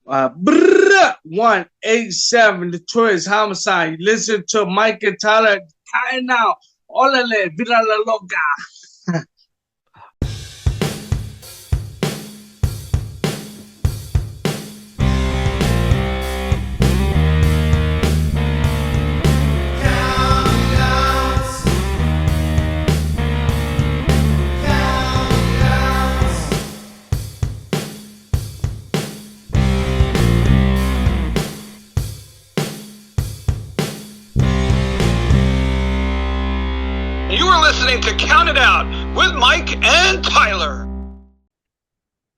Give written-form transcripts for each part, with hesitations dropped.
187 Detroit's homicide. You listen to Mike and Tyler. Hi now. Órale, vida la loca. You are listening to Count It Out with Mike and Tyler.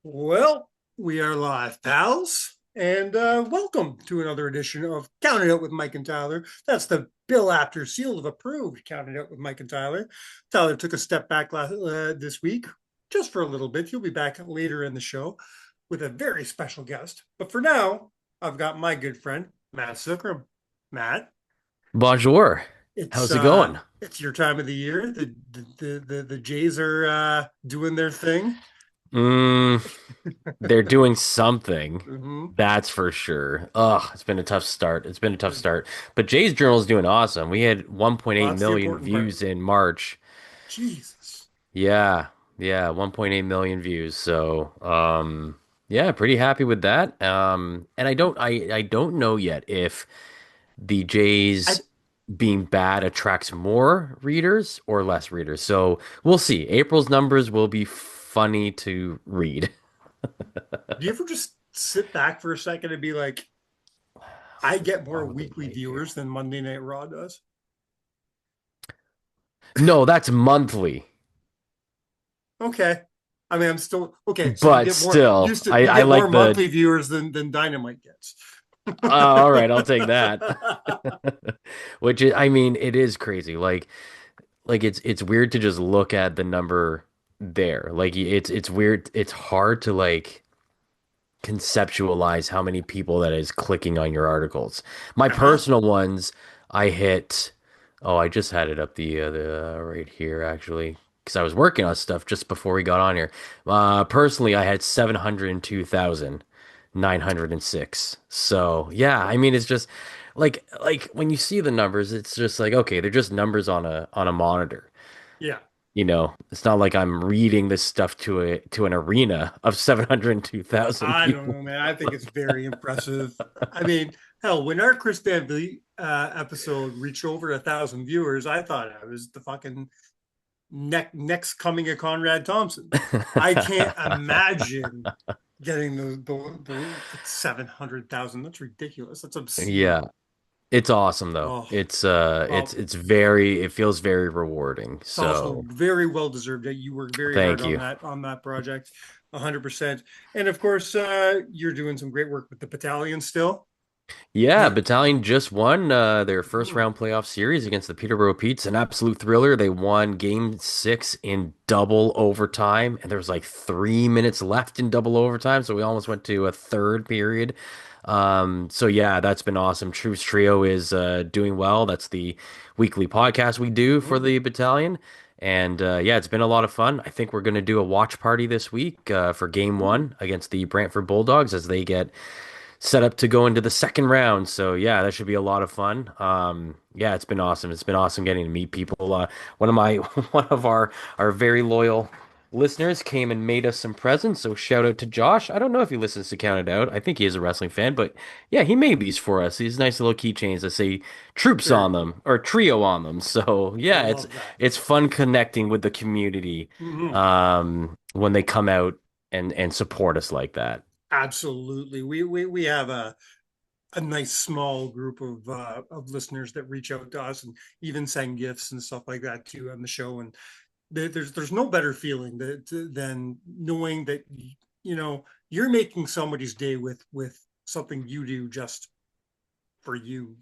Well, we are live, pals, and welcome to another edition of Count It Out with Mike and Tyler. That's the Bill Apter seal of approved Count It Out with Mike and Tyler. Tyler took a step back this week, just for a little bit. He'll be back later in the show with a very special guest. But for now, I've got my good friend, Matt Sookram. Matt. Bonjour. How's it going? It's your time of the year. The Jays are doing their thing. They're doing something. Mm-hmm. That's for sure. It's been a tough start. But Jay's Journal is doing awesome. We had 1.8 million views in March. Jesus. Yeah, 1.8 million views. So, yeah, pretty happy with that. And I don't know yet if the Jays being bad attracts more readers or less readers. So we'll see. April's numbers will be funny to read. Do you ever just sit back for a second and be like, I get more weekly viewers than Monday Night Raw does? No, that's monthly. Okay. I mean, I'm still okay. So but still, I like more monthly viewers than Dynamite gets. All right, I'll take that. Which is, I mean, it is crazy. Like it's weird to just look at the number there. Like it's weird. It's hard to like conceptualize how many people that is clicking on your articles. My personal ones, I hit. Oh, I just had it up the right here actually because I was working on stuff just before we got on here. Personally, I had 702,906. So yeah, I mean, it's just like when you see the numbers, it's just like, okay, they're just numbers on a monitor. Yeah. You know, it's not like I'm reading this stuff to an arena of 702,000 I people. don't know, man. I think it's very impressive. I mean, hell, when our Chris Van Vliet episode reached over 1,000 viewers, I thought I was the fucking next coming of Conrad Thompson. I can't imagine getting the 700,000. That's ridiculous. That's obscene. Yeah. It's awesome though. It feels very rewarding. It's so also very well deserved. You worked very hard on that project, 100%. And of course, you're doing some great work with the battalion still. Yeah, Battalion just won their first round playoff series against the Peterborough Petes, an absolute thriller. They won game 6 in double overtime, and there was like 3 minutes left in double overtime, so we almost went to a third period. So yeah, that's been awesome. Truce Trio is doing well. That's the weekly podcast we do for the Battalion. And yeah, it's been a lot of fun. I think we're going to do a watch party this week for game 1 against the Brantford Bulldogs as they get set up to go into the second round. So yeah, that should be a lot of fun. Yeah, it's been awesome. It's been awesome getting to meet people. One of our very loyal listeners came and made us some presents. So shout out to Josh. I don't know if he listens to Count It Out. I think he is a wrestling fan, but yeah, he made these for us. These nice little keychains that say troops on them or trio on them. So yeah, it's fun connecting with the community when they come out and support us like that. Absolutely. We have a nice small group of listeners that reach out to us and even send gifts and stuff like that too on the show. And there's no better feeling than knowing that you're making somebody's day with something you do just for you,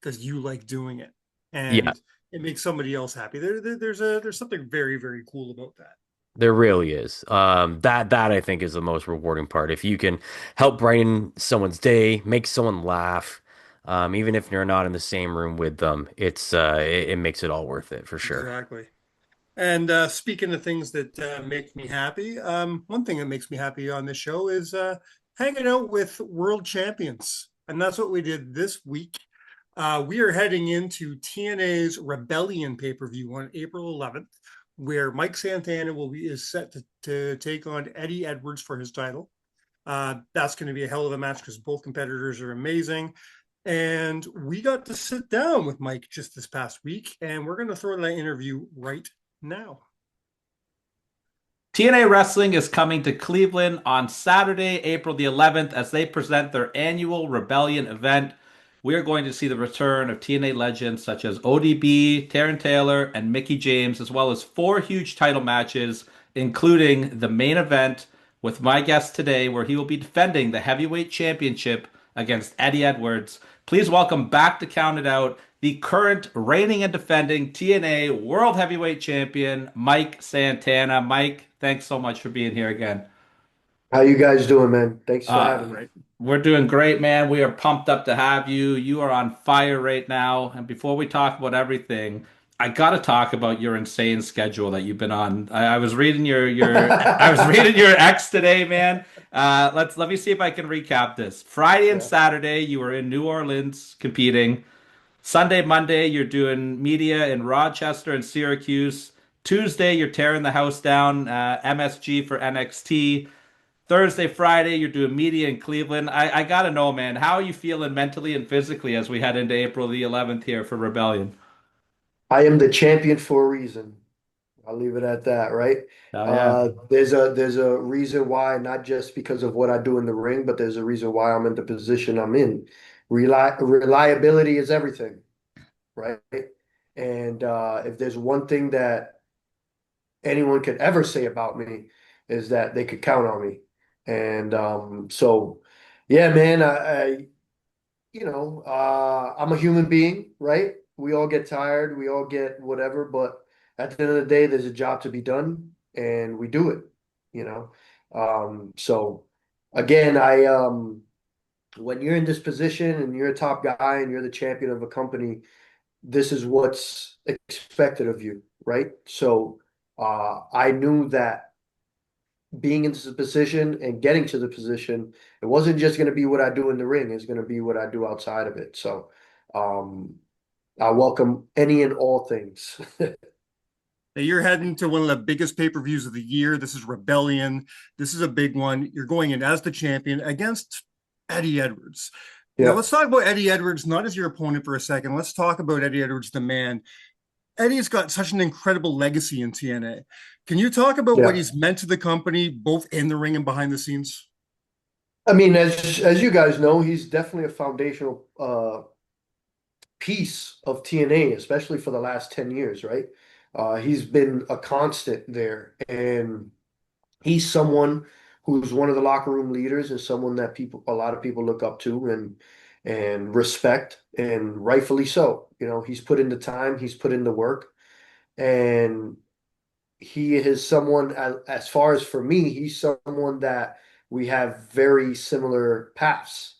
because you like doing it, and it makes somebody else happy. There's something very, very cool about that. There really is. That I think is the most rewarding part. If you can help brighten someone's day, make someone laugh, even if you're not in the same room with them, it makes it all worth it for sure. Exactly. And speaking of things that make me happy, one thing that makes me happy on this show is hanging out with world champions. And that's what we did this week. We are heading into TNA's Rebellion pay-per-view on April 11th, where Mike Santana is set to take on Eddie Edwards for his title. That's going to be a hell of a match because both competitors are amazing. And we got to sit down with Mike just this past week, and we're going to throw that interview right now. TNA Wrestling is coming to Cleveland on Saturday, April the 11th, as they present their annual Rebellion event. We are going to see the return of TNA legends such as ODB, Taryn Taylor, and Mickie James, as well as 4 huge title matches, including the main event with my guest today, where he will be defending the Heavyweight Championship against Eddie Edwards. Please welcome back to Count It Out, the current reigning and defending TNA World Heavyweight Champion, Mike Santana. Mike, thanks so much for being here again. How you guys doing, man? Thanks for having me. We're doing great, man. We are pumped up to have you. You are on fire right now. And before we talk about everything, I got to talk about your insane schedule that you've been on. I was reading your I was reading your X today, man. Let me see if I can recap this. Friday and Saturday, you were in New Orleans competing. Sunday, Monday, you're doing media in Rochester and Syracuse. Tuesday, you're tearing the house down, MSG for NXT. Thursday, Friday, you're doing media in Cleveland. I got to know, man, how are you feeling mentally and physically as we head into April the 11th here for Rebellion? I am the champion for a reason. I'll leave it at that, right? Oh, yeah. There's a reason why, not just because of what I do in the ring, but there's a reason why I'm in the position I'm in. Reliability is everything, right? And if there's one thing that anyone could ever say about me is that they could count on me. And so, yeah, man, I'm a human being, right? We all get tired, we all get whatever, but at the end of the day, there's a job to be done, and we do it, you know. So again, when you're in this position and you're a top guy and you're the champion of a company, this is what's expected of you, right? So I knew that being in this position and getting to the position, it wasn't just going to be what I do in the ring, it's going to be what I do outside of it. So I welcome any and all things. Now you're heading to one of the biggest pay-per-views of the year. This is Rebellion. This is a big one. You're going in as the champion against Eddie Edwards. Yeah. Now let's talk about Eddie Edwards, not as your opponent for a second. Let's talk about Eddie Edwards, the man. Eddie's got such an incredible legacy in TNA. Can you talk about what he's meant to the company, both in the ring and behind the scenes? I mean, as you guys know, he's definitely a foundational piece of TNA, especially for the last 10 years, right? He's been a constant there, and he's someone who's one of the locker room leaders and someone that a lot of people look up to and respect, and rightfully so. You know, he's put in the time, he's put in the work, and he is someone, as far as for me, he's someone that we have very similar paths.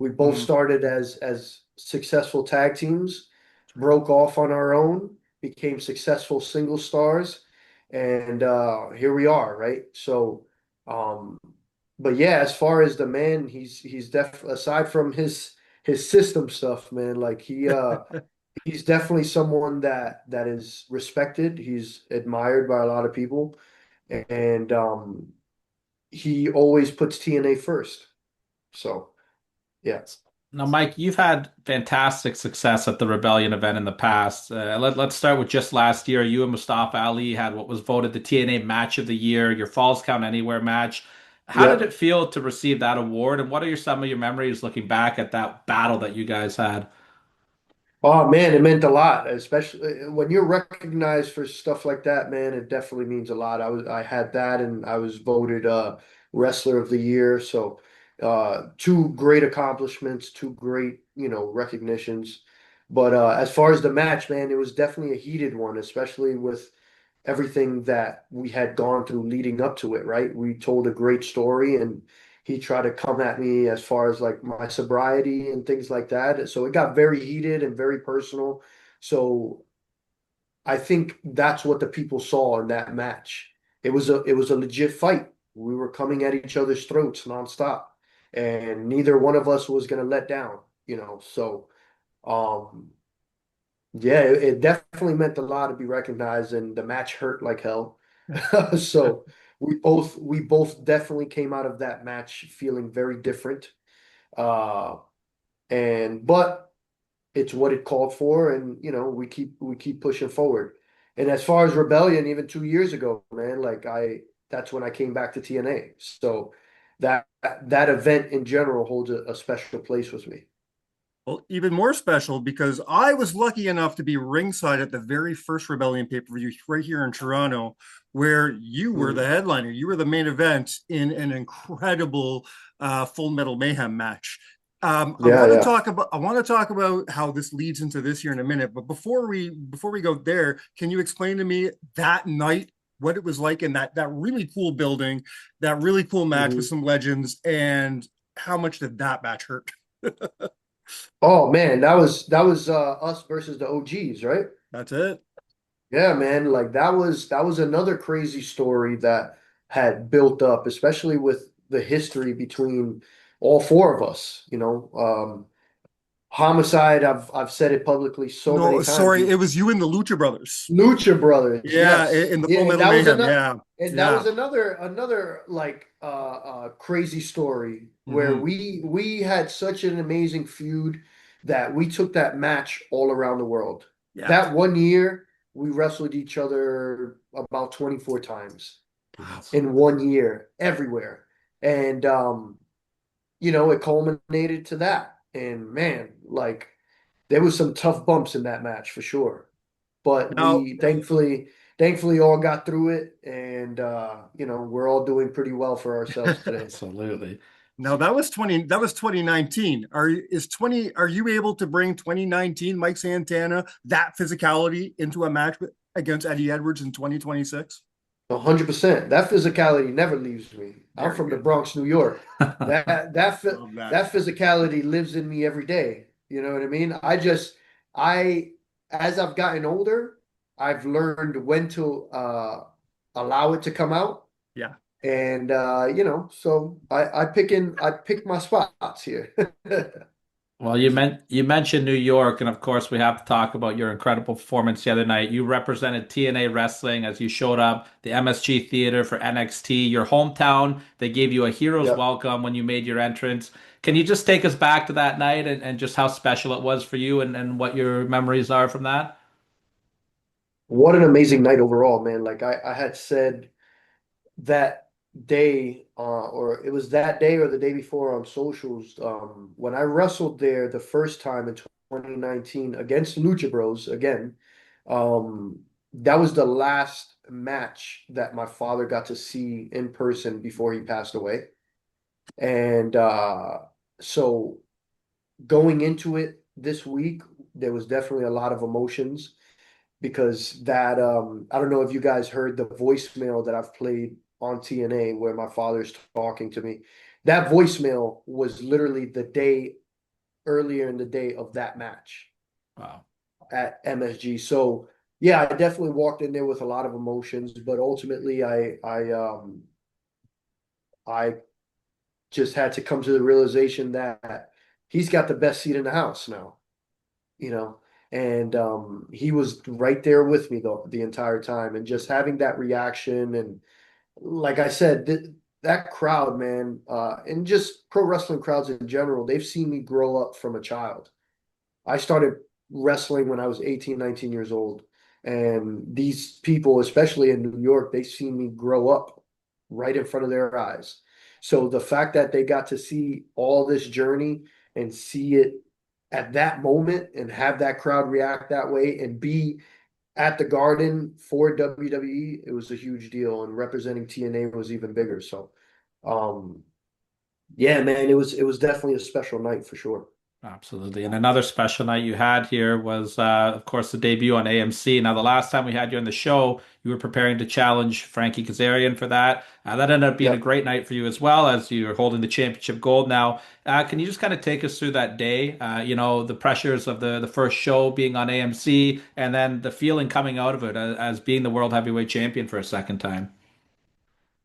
We both started as successful tag teams, broke off on our own, became successful single stars, and here we are, right? So, but yeah, as far as the man, he's definitely, aside from his system stuff, man, like he's definitely someone that is respected. He's admired by a lot of people, and he always puts TNA first. So, yeah. Now, Mike, you've had fantastic success at the Rebellion event in the past. Let's start with just last year. You and Mustafa Ali had what was voted the TNA Match of the Year, your Falls Count Anywhere match. How did it feel to receive that award, and what are some of your memories looking back at that battle that you guys had? Oh man, it meant a lot, especially when you're recognized for stuff like that, man. It definitely means a lot. I had that, and I was voted Wrestler of the Year. So, two great accomplishments, two great, recognitions. But as far as the match, man, it was definitely a heated one, especially with everything that we had gone through leading up to it, right? We told a great story, and he tried to come at me as far as like my sobriety and things like that. So it got very heated and very personal. So I think that's what the people saw in that match. It was a legit fight. We were coming at each other's throats nonstop. and neither one of us was gonna let down, you know. So um yeah, it definitely meant a lot to be recognized, and the match hurt like hell. So we both definitely came out of that match feeling very different. Uh and but it's what it called for, and you know, we keep pushing forward. And as far as Rebellion, even 2 years ago, man, like I that's when I came back to TNA. So that event in general holds a special place with me. Well, even more special because I was lucky enough to be ringside at the very first Rebellion pay-per-view right here in Toronto, where you were the Mm. headliner. You were the main event in an incredible Full Metal Mayhem match. I Yeah, want to yeah. talk about how this leads into this year in a minute. But before we go there, can you explain to me that night what it was like in that really cool building, that really cool match with Mhm. some legends, and how much did that match hurt? Oh man, that was us versus the OGs, right? That's it. Yeah, man, like that was another crazy story that had built up, especially with the history between all four of us, you know. Homicide, I've said it publicly so many No, times. sorry, it was you and the Lucha Brothers. Lucha Brothers, Yeah, yes. in the Yeah, Full and Metal that was Mayhem. another Yeah, and that yeah. was another like crazy story where Hmm. we had such an amazing feud that we took that match all around the world. Yeah. That one year we wrestled each other about 24 times Wow. in one year, everywhere. And you know, it culminated to that. And man, like there was some tough bumps in that match for sure. But Now, we thankfully all got through it, and you know, we're all doing pretty well for ourselves today. Absolutely. now that was 2019. Are you able to bring 2019 Mike Santana that physicality into a match against Eddie Edwards in 2026? 100%. That physicality never leaves me. I'm Very from the good. Bronx, New York. Love that. That physicality lives in me every day. You know what I mean? I as I've gotten older, I've learned when to allow it to come out. Yeah. And you know, so I pick my spots here. Well, you mentioned New York, and of course, we have to talk about your incredible performance the other night. You represented TNA Wrestling as you showed up the MSG Theater for NXT, your hometown. They gave you a hero's Yep. welcome when you made your entrance. Can you just take us back to that night and just how special it was for you and what your memories are from that? What an amazing night overall, man. Like I had said that day, or it was that day or the day before on socials, when I wrestled there the first time in 2019 against Lucha Bros again, that was the last match that my father got to see in person before he passed away. And so going into it this week, there was definitely a lot of emotions because that I don't know if you guys heard the voicemail that I've played on TNA where my father's talking to me. That voicemail was literally the day earlier in the day of that match Wow. at MSG. So yeah, I definitely walked in there with a lot of emotions, but ultimately I just had to come to the realization that he's got the best seat in the house now, you know. And he was right there with me the entire time, and just having that reaction, and like I said, that crowd, man, and just pro wrestling crowds in general, they've seen me grow up from a child. I started wrestling when I was 18, 19 years old. And these people, especially in New York, they've seen me grow up right in front of their eyes. So the fact that they got to see all this journey and see it at that moment and have that crowd react that way and be at the Garden for WWE, it was a huge deal. And representing TNA was even bigger. So um yeah, man, it was definitely a special night for sure. Absolutely. And another special night you had here was, of course, the debut on AMC. Now, the last time we had you on the show, you were preparing to challenge Frankie Kazarian for that. That ended up being a Yep. great night for you as well as you're holding the championship gold now. Can you just kind of take us through that day? The pressures of the first show being on AMC and then the feeling coming out of it as being the world heavyweight champion for a second time.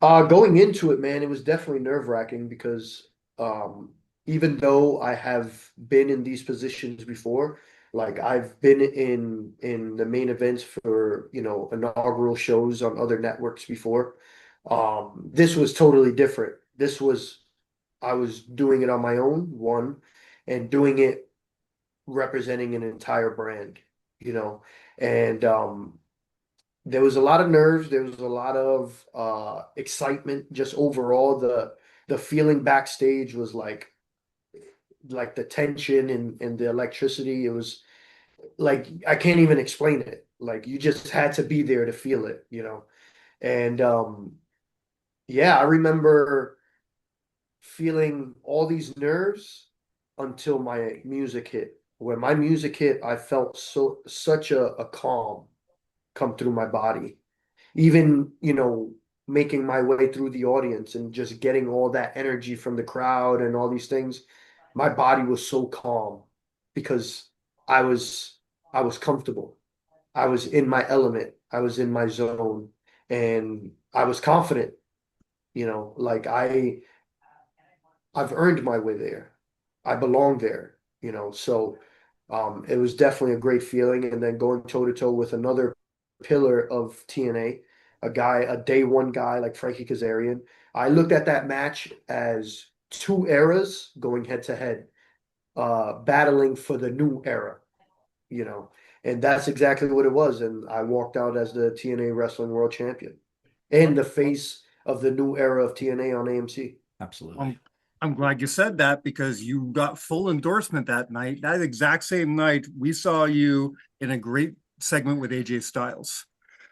Going into it, man, it was definitely nerve-wracking because Um, Even though I have been in these positions before, like I've been in the main events for, inaugural shows on other networks before. This was totally different. This was I was doing it on my own, one, and doing it representing an entire brand, you know. And there was a lot of nerves, there was a lot of excitement just overall. The feeling backstage was like the tension and the electricity. It was like I can't even explain it. Like you just had to be there to feel it, you know. And yeah, I remember feeling all these nerves until my music hit. When my music hit, I felt such a calm come through my body. Even, making my way through the audience and just getting all that energy from the crowd and all these things, my body was so calm because I was I was comfortable. I was in my element. I was in my zone and I was confident, like I've earned my way there. I belong there, So it was definitely a great feeling. And then going toe to toe with another pillar of TNA, a guy, a day one guy like Frankie Kazarian. I looked at that match as two eras going head to head, battling for the new era, you know. And that's exactly what it was. And I walked out as the TNA Wrestling World Champion and the face of the new era of TNA on AMC. Absolutely. I'm I'm glad you said that because you got full endorsement that night. That exact same night, we saw you in a great segment with AJ Styles.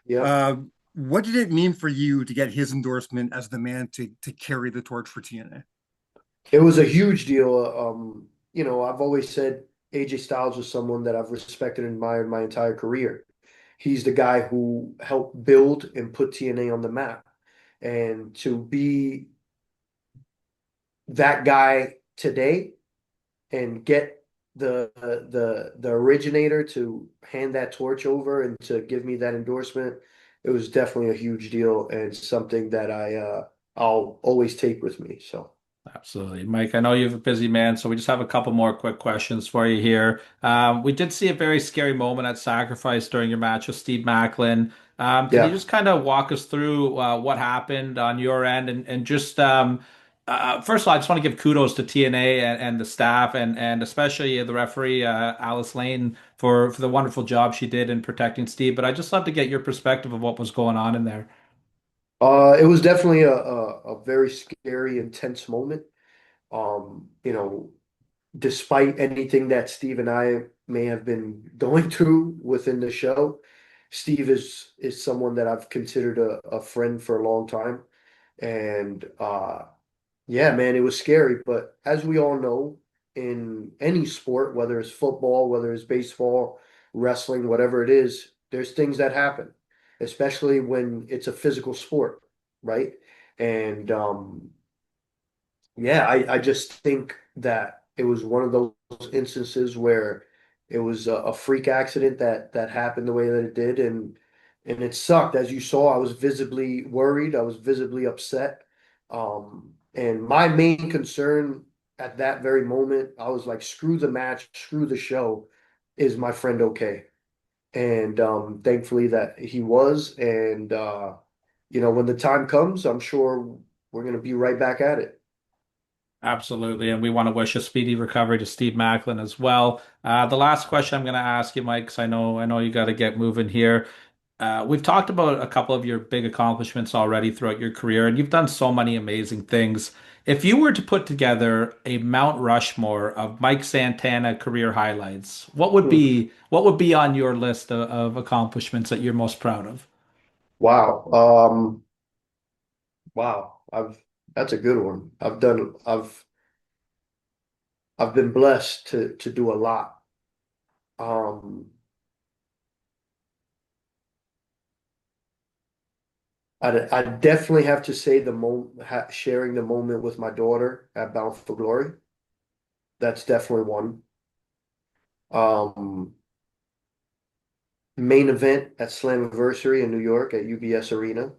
Yep. Uh, what did it mean for you to get his endorsement as the man to carry the torch for TNA? It was a huge deal. I've always said AJ Styles was someone that I've respected and admired my entire career. He's the guy who helped build and put TNA on the map. And to be that guy today and get the originator to hand that torch over and to give me that endorsement, it was definitely a huge deal and something that I'll always take with me. So. Absolutely. Mike, I know you're a busy man, so we just have a couple more quick questions for you here. We did see a very scary moment at Sacrifice during your match with Steve Macklin. Can you Yeah. just kind of walk us through what happened on your end and just first of all, I just want to give kudos to TNA and the staff and especially the referee Alice Lane for the wonderful job she did in protecting Steve. But I just love to get your perspective of what was going on in there. It was definitely a very scary, intense moment. You know, despite anything that Steve and I may have been going through within the show, Steve is someone that I've considered a friend for a long time. And yeah, man, it was scary. But as we all know, in any sport, whether it's football, whether it's baseball, wrestling, whatever it is, there's things that happen, especially when it's a physical sport, right? And yeah, I just think that it was one of those instances where it was a freak accident that happened the way that it did, and it sucked. As you saw, I was visibly worried. I was visibly upset. And my main concern at that very moment, I was like, screw the match, screw the show. Is my friend okay? And thankfully that he was. And when the time comes, I'm sure we're gonna be right back at it. Absolutely. And we want to wish a speedy recovery to Steve Macklin as well. The last question I'm going to ask you, Mike, because I know you got to get moving here. We've talked about a couple of your big accomplishments already throughout your career, and you've done so many amazing things. If you were to put together a Mount Rushmore of Mike Santana career highlights, what would be on your list of accomplishments that you're most proud of? Wow. Wow. That's a good one. I've been blessed to do a lot. Um, I definitely have to say the sharing the moment with my daughter at Bound for Glory. That's definitely one. Um, Main event at Slammiversary in New York at UBS Arena.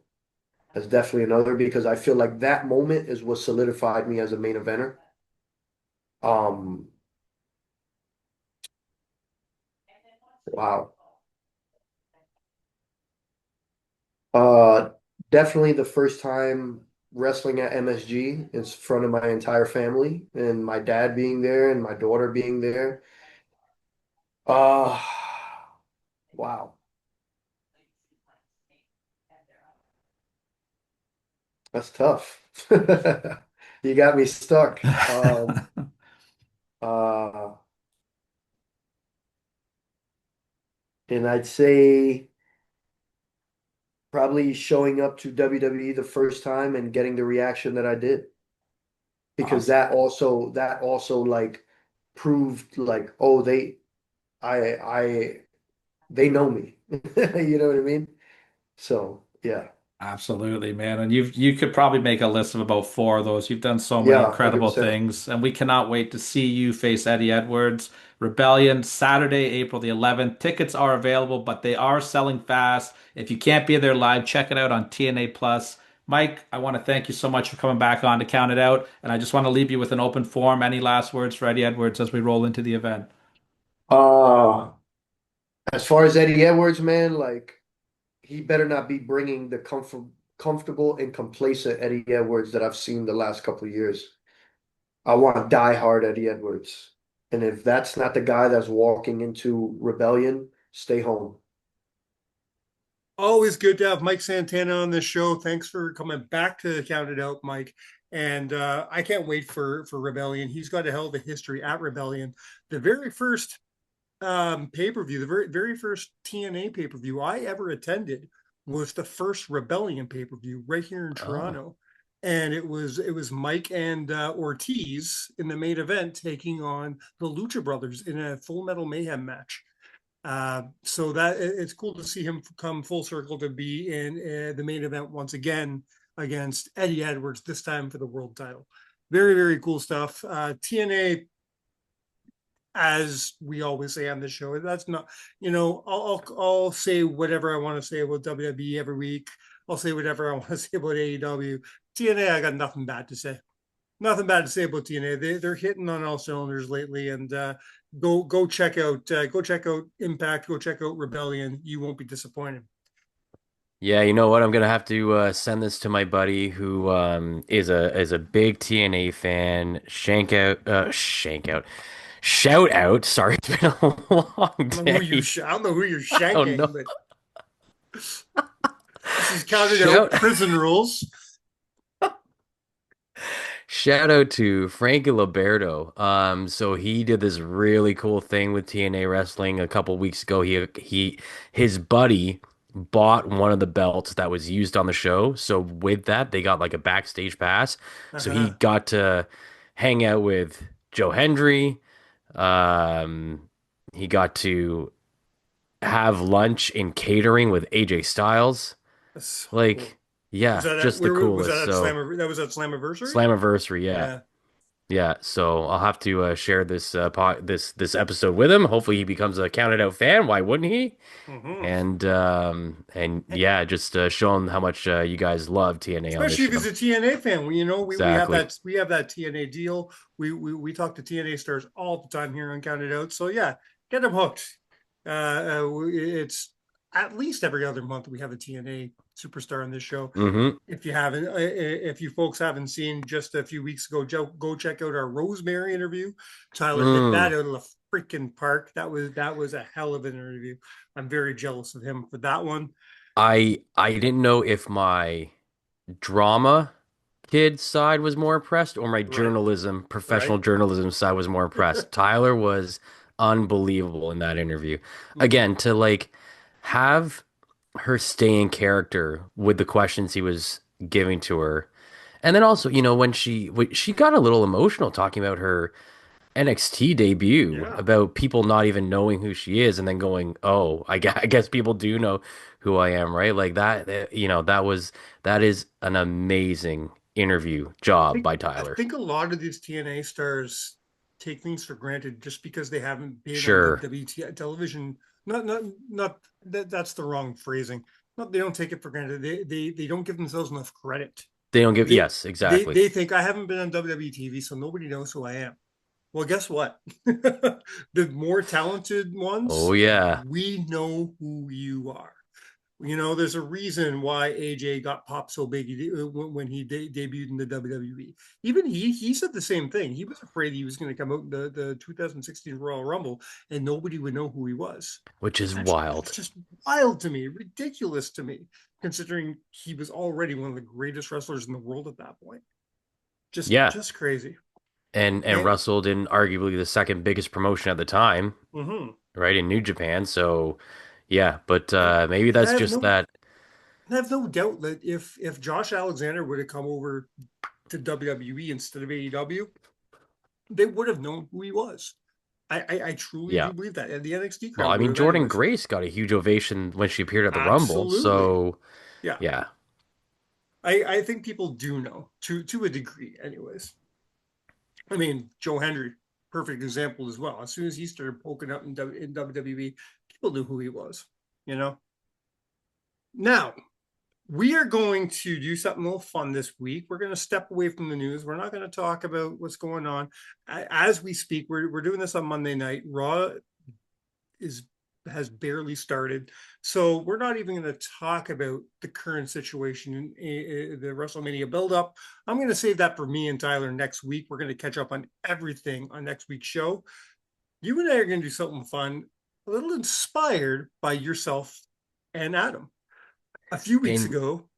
That's definitely another because I feel like that moment is what solidified me as a main eventer. Um, wow. Uh, Definitely the first time wrestling at MSG in front of my entire family and my dad being there and my daughter being there. Uh, wow. That's tough. You got me stuck. Uh, and I'd say probably showing up to WWE the first time and getting the reaction that I did. Because Awesome. that also like proved like, oh, I they know me. You know what I mean? So yeah. Absolutely, man. And you could probably make a list of about four of those. You've done so many Yeah, incredible 100%. things, and we cannot wait to see you face Eddie Edwards. Rebellion, Saturday, April the 11th. Tickets are available, but they are selling fast. If you can't be there live, check it out on TNA Plus. Mike, I want to thank you so much for coming back on to count it out, and I just want to leave you with an open forum. Any last words for Eddie Edwards as we roll into the event? Uh as far as Eddie Edwards, man, like he better not be bringing the comfortable and complacent Eddie Edwards that I've seen the last couple of years. I want die hard Eddie Edwards. And if that's not the guy that's walking into Rebellion, stay home. Always good to have Mike Santana on this show. Thanks for coming back to Count It Out, Mike. And I can't wait for Rebellion. He's got a hell of a history at Rebellion. The very first pay-per-view, the very first TNA pay-per-view I ever attended was the first Rebellion pay-per-view right here in Oh. Toronto. And it was Mike and Ortiz in the main event taking on the Lucha Brothers in a Full Metal Mayhem match. So that it's cool to see him come full circle to be in the main event once again against Eddie Edwards, this time for the world title. Very, very cool stuff. TNA, as we always say on the show, that's not, I'll say whatever I want to say about WWE every week. I'll say whatever I want to say about AEW. TNA, I got nothing bad to say. Nothing bad to say about TNA. They're hitting on all cylinders lately, and go check out Impact. Go check out Rebellion. You won't be disappointed. Yeah, you know what? I'm gonna have to send this to my buddy who is a big TNA fan. Shank out, shout out. Sorry, it's been a long day. I don't know who you're Oh no, shanking, but this is counted out shout prison rules. shout out to Frankie Liberto. So he did this really cool thing with TNA wrestling a couple weeks ago. His buddy bought one of the belts that was used on the show. So with that, they got like a backstage pass. So he Uh-huh. got to hang out with Joe Hendry. Um, he got to have lunch in catering with AJ Styles. That's so cool. Like, Was yeah, that at just the where was coolest. that at So That was at Slammiversary? Slammiversary, yeah. Yeah. Yeah, so I'll have to share this episode with him. Hopefully he becomes a counted out fan. Why wouldn't he? Hmm. And yeah, just show him how much you guys love TNA on this Especially if he's show. a TNA fan. Exactly. We have that TNA deal. We talk to TNA stars all the time here on Counted Out. So yeah, get them hooked. It's at least every other month we have a TNA superstar on this show. Hmm. If you folks haven't seen, just a few weeks ago, go check out our Rosemary interview. Tyler hit that Mm. out of the freaking park. That was a hell of an interview. I'm very jealous of him for that one. I didn't know if my drama kid side was more impressed or my Right, professional right. journalism side was more impressed. Tyler was unbelievable in that interview. Hmm. Again, to like have her stay in character with the questions he was giving to her. And then also, when she got a little emotional talking about her NXT debut, Yeah. about people not even knowing who she is, and then going, "Oh, I guess people do know who I am," right? Like that, that is an amazing interview job by I Tyler. think a lot of these TNA stars take things for granted just because they haven't been on Sure, WWE television. Not that's the wrong phrasing. Not they don't take it for granted. They don't give themselves enough credit. they don't give. They Yes, they exactly. they think I haven't been on WWE TV, so nobody knows who I am. Well, guess what? The more talented Oh ones, yeah. we know who you are. You know, there's a reason why AJ got popped so big when he debuted in the WWE. Even he said the same thing. He was afraid he was going to come out in the 2016 Royal Rumble and nobody would know who he was. Which is That's wild. just wild to me, ridiculous to me, considering he was already one of the greatest wrestlers in the world at that point. Yeah. Just crazy. And And, wrestled in arguably the second biggest promotion at the time, mhm. right? In New Japan. So yeah, but and, maybe and I that's have just no that. I have no doubt that if Josh Alexander would have come over to WWE instead of AEW, they would have known who he was. I truly Yeah. do believe that. And the NXT Well, crowd I would mean, have Jordan anyways. Grace got a huge ovation when she appeared at the Rumble. Absolutely. So Yeah. yeah. I think people do know to a degree anyways. I mean, Joe Hendry, perfect example as well. As soon as he started poking up in WWE, people knew who he was, you know? Now, we are going to do something a little fun this week. We're going to step away from the news. We're not going to talk about what's going on. As we speak, we're doing this on Monday night. Raw is has barely started. So we're not even going to talk about the current situation in the WrestleMania buildup. I'm going to save that for me and Tyler next week. We're going to catch up on everything on next week's show. You and I are going to do something fun, a little inspired by yourself and Adam. A few weeks And, ago,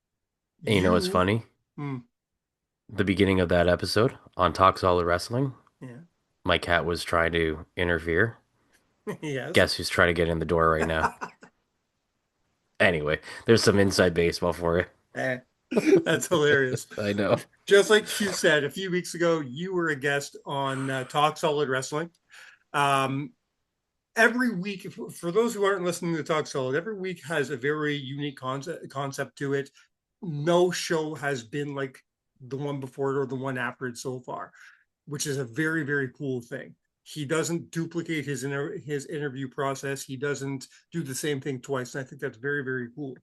and you know what's you, funny? hmm, The beginning of that episode on Talk Solid Wrestling, yeah, my cat was trying to interfere. yes. Guess who's trying to get in the door right now? Anyway, there's some inside baseball for you. Eh, that's hilarious. I know. Just like you said a few weeks ago, you were a guest on Talk Solid Wrestling. Um, every week, for those who aren't listening to Talk Solid, every week has a very unique concept to it. No show has been like the one before it or the one after it so far, which is a very, very cool thing. He doesn't duplicate his interview process. He doesn't do the same thing twice. And I think that's very, very cool.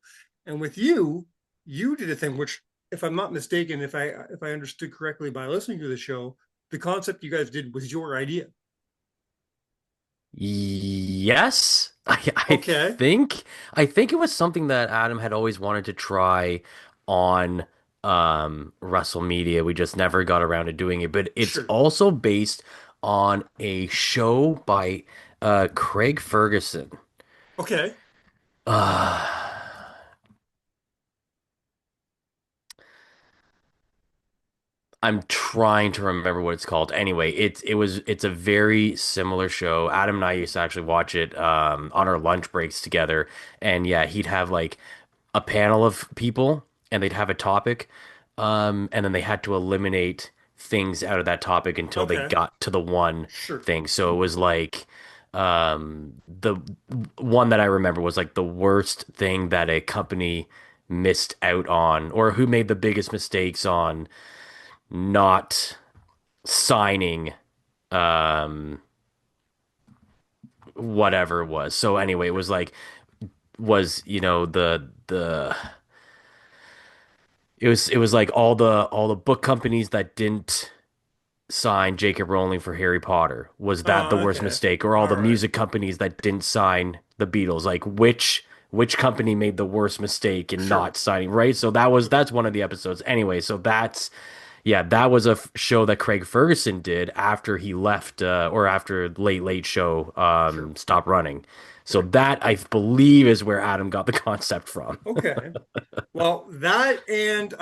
And with you, you did a thing which, if I'm not mistaken, if I understood correctly by listening to the show, the concept you guys did was your idea. Yes, Okay, I think it was something that Adam had always wanted to try on WrestleMedia. We just never got around to doing it. But it's sure. also based on a show by Craig Ferguson. Okay. Uh, I'm trying to remember what it's called. Anyway, it's a very similar show. Adam and I used to actually watch it on our lunch breaks together. And yeah, he'd have like a panel of people and they'd have a topic. And then they had to eliminate things out of that topic until they Okay. got to the one Sure. thing. So it was like the one that I remember was like the worst thing that a company missed out on, or who made the biggest mistakes on not signing um whatever it was. So anyway, it was like was the it was like all the book companies that didn't sign Jacob Rowling for Harry Potter. Was that the worst Okay. mistake? Or all All the right. music companies that didn't sign the Beatles? Like which company made the worst mistake in Sure. not signing, right? So that's Okay. one of the episodes. Anyway, so that's yeah, that was a show that Craig Ferguson did after he left, or after Late Show Sure. stopped running. So Right. that I believe is where Adam got the concept from. Okay. Well, that and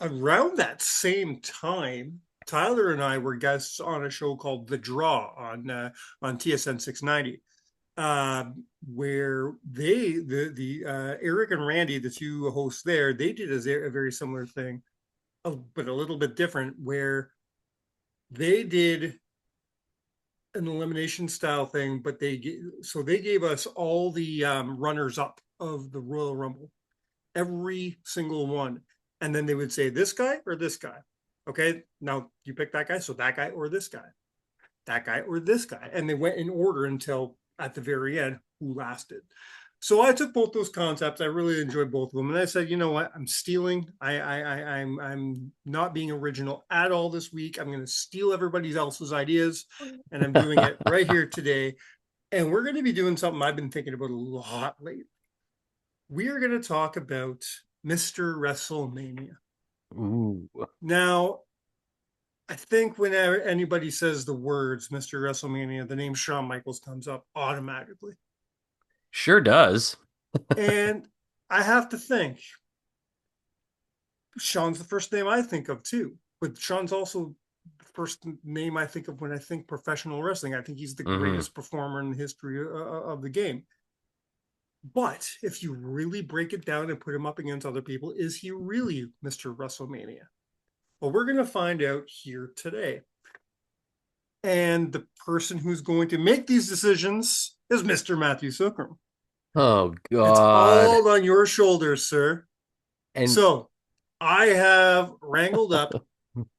around that same time, Tyler and I were guests on a show called The Draw on TSN 690, where the Eric and Randy, the two hosts there, they did a very similar thing, but a little bit different, where they did an elimination style thing, but they gave us all the runners up of the Royal Rumble, every single one. And then they would say, this guy or this guy. Okay, now you pick that guy. So that guy or this guy, that guy or this guy. And they went in order until at the very end, who lasted. So I took both those concepts. I really enjoyed both of them, and I said, you know what? I'm stealing. I'm not being original at all this week. I'm going to steal everybody else's ideas, and I'm doing it right here today. And we're going to be doing something I've been thinking about a lot lately. We are going to talk about Mr. WrestleMania. Ooh. Now, I think whenever anybody says the words Mr. WrestleMania, the name Shawn Michaels comes up automatically. Sure does. And I have to think, Shawn's the first name I think of too. But Shawn's also the first name I think of when I think professional wrestling. I think he's the greatest performer in the history of the game. But if you really break it down and put him up against other people, is he really Mr. WrestleMania? Well, we're going to find out here today. And the person who's going to make these decisions is Mr. Matthew Sookram. Oh It's God. all on your shoulders, sir. And so I have wrangled up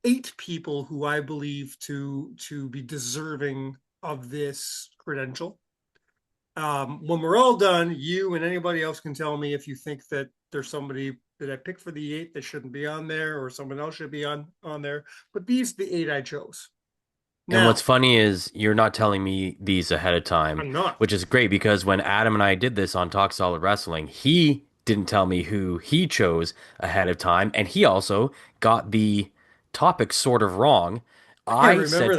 8 people who I believe to be deserving of this credential. When we're all done, you and anybody else can tell me if you think that there's somebody that I picked for the 8 that shouldn't be on there, or someone else should be on there. But these are the 8 I chose. And Now, what's funny is you're not telling me these ahead of time, I'm not. which is great because when Adam and I did this on Talk Solid Wrestling, he didn't tell me who he chose ahead of time, and he also got the topic sort of wrong. I remember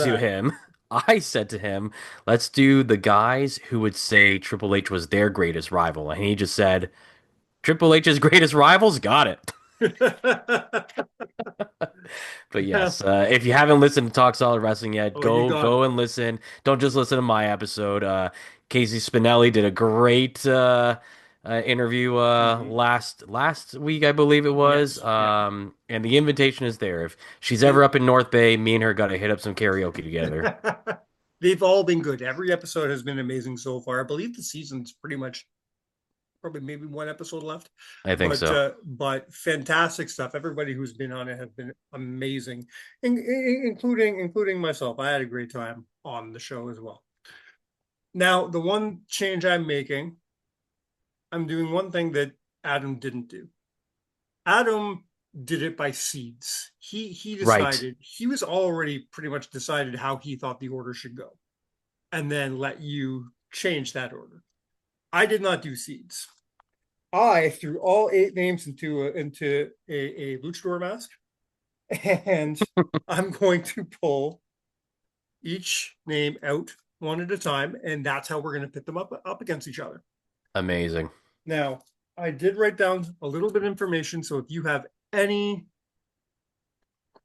I said to him, let's do the guys who would say Triple H was their greatest rival. And he just said, Triple H's greatest rivals? Got it. But yes, if you haven't listened to Talk Solid Wrestling yet, go and listen. Don't just listen to my episode. Casey Spinelli did a great interview last week, I believe it was. Yes. And the invitation is there. If she's ever up in North Bay, me and her got to hit up some karaoke together. They've all been good. Every episode has been amazing so far. I believe the season's pretty much probably maybe one episode left. I think so. But fantastic stuff. Everybody who's been on it has been amazing, including myself. I had a great time on the show as well. Now, the one change I'm making, I'm doing one thing that Adam didn't do. Adam did it by seeds. He decided, he was already pretty much decided how he thought the order should go, and then let you change that order. I did not do seeds. I threw all 8 names into a luchador mask, and I'm going to pull each name out one at a time, and that's how we're going to pit them up against each other. Amazing. Now, I did write down a little bit of information, so if you have any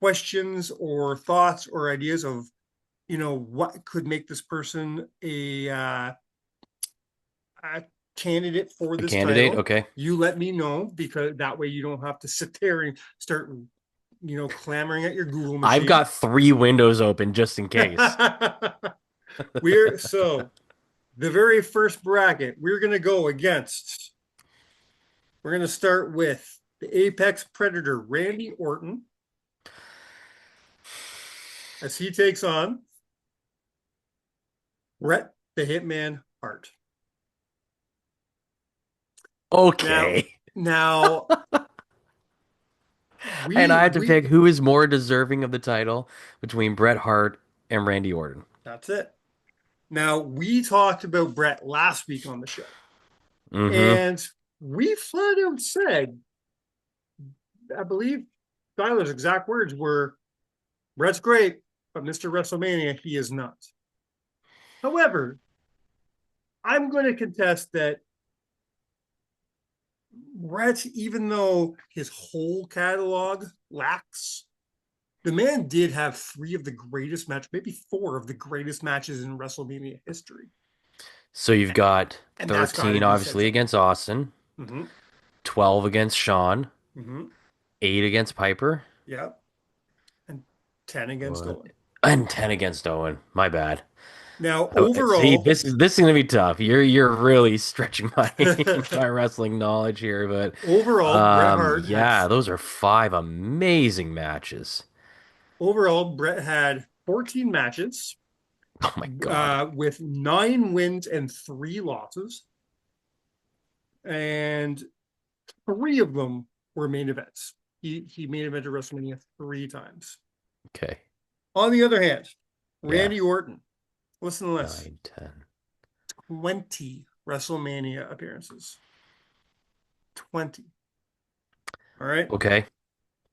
questions or thoughts or ideas of, what could make this person a candidate for this title, okay, you let me know, because that way you don't have to sit there and start, clamoring at your Google machine. I've got 3 windows open just in case. So the very first bracket we're going to go against, we're going to start with the Apex Predator, Randy Orton, as he takes on Bret the Hitman Hart. Okay. Now and I have to pick who is more deserving of the title between Bret Hart and Randy Orton. That's it. Now, we talked about Bret last week on the show. And we flat out said, I believe Tyler's exact words were, Bret's great, but Mr. WrestleMania, he is not. However, I'm going to contest that Bret, even though his whole catalog lacks, the man did have 3 of the greatest matches, maybe 4 of the greatest matches in WrestleMania history. So you've got 13, obviously, against Austin, 12 against Shawn, 8 against Piper. Yep. And 10 against Owen. And 10 against Owen. My bad. Now, overall, see, this is going to be tough. You're really stretching my my wrestling knowledge here, but overall, Bret Hart those are 5 amazing matches. Overall, Bret had 14 matches. Oh my God. With 9 wins and 3 losses. and 3 of them were main events. He main evented WrestleMania 3 times. Okay. On the other hand, Yeah. Randy Orton, listen to this: 9, 10. 20 WrestleMania appearances. 20. All right. Okay.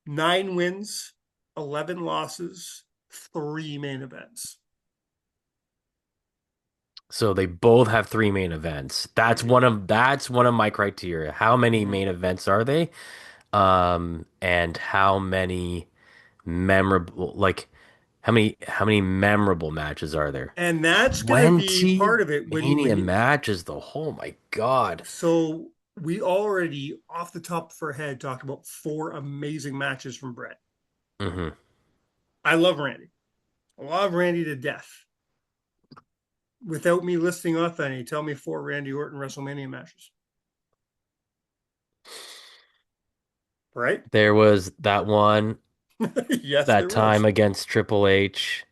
9 wins, 11 losses, 3 main events. So they both have 3 main events. That's one of my criteria. How many main events are they? And how many memorable how many memorable matches are there? And that's going to be 20 part of it Mania matches though. Oh my God. so we already off the top of our head talked about 4 amazing matches from Brett. Hmm. I love Randy. I love Randy to death. Without me listing off any, tell me 4 Randy Orton WrestleMania matches. Right? There was that one, Yes, there that time was. against Triple H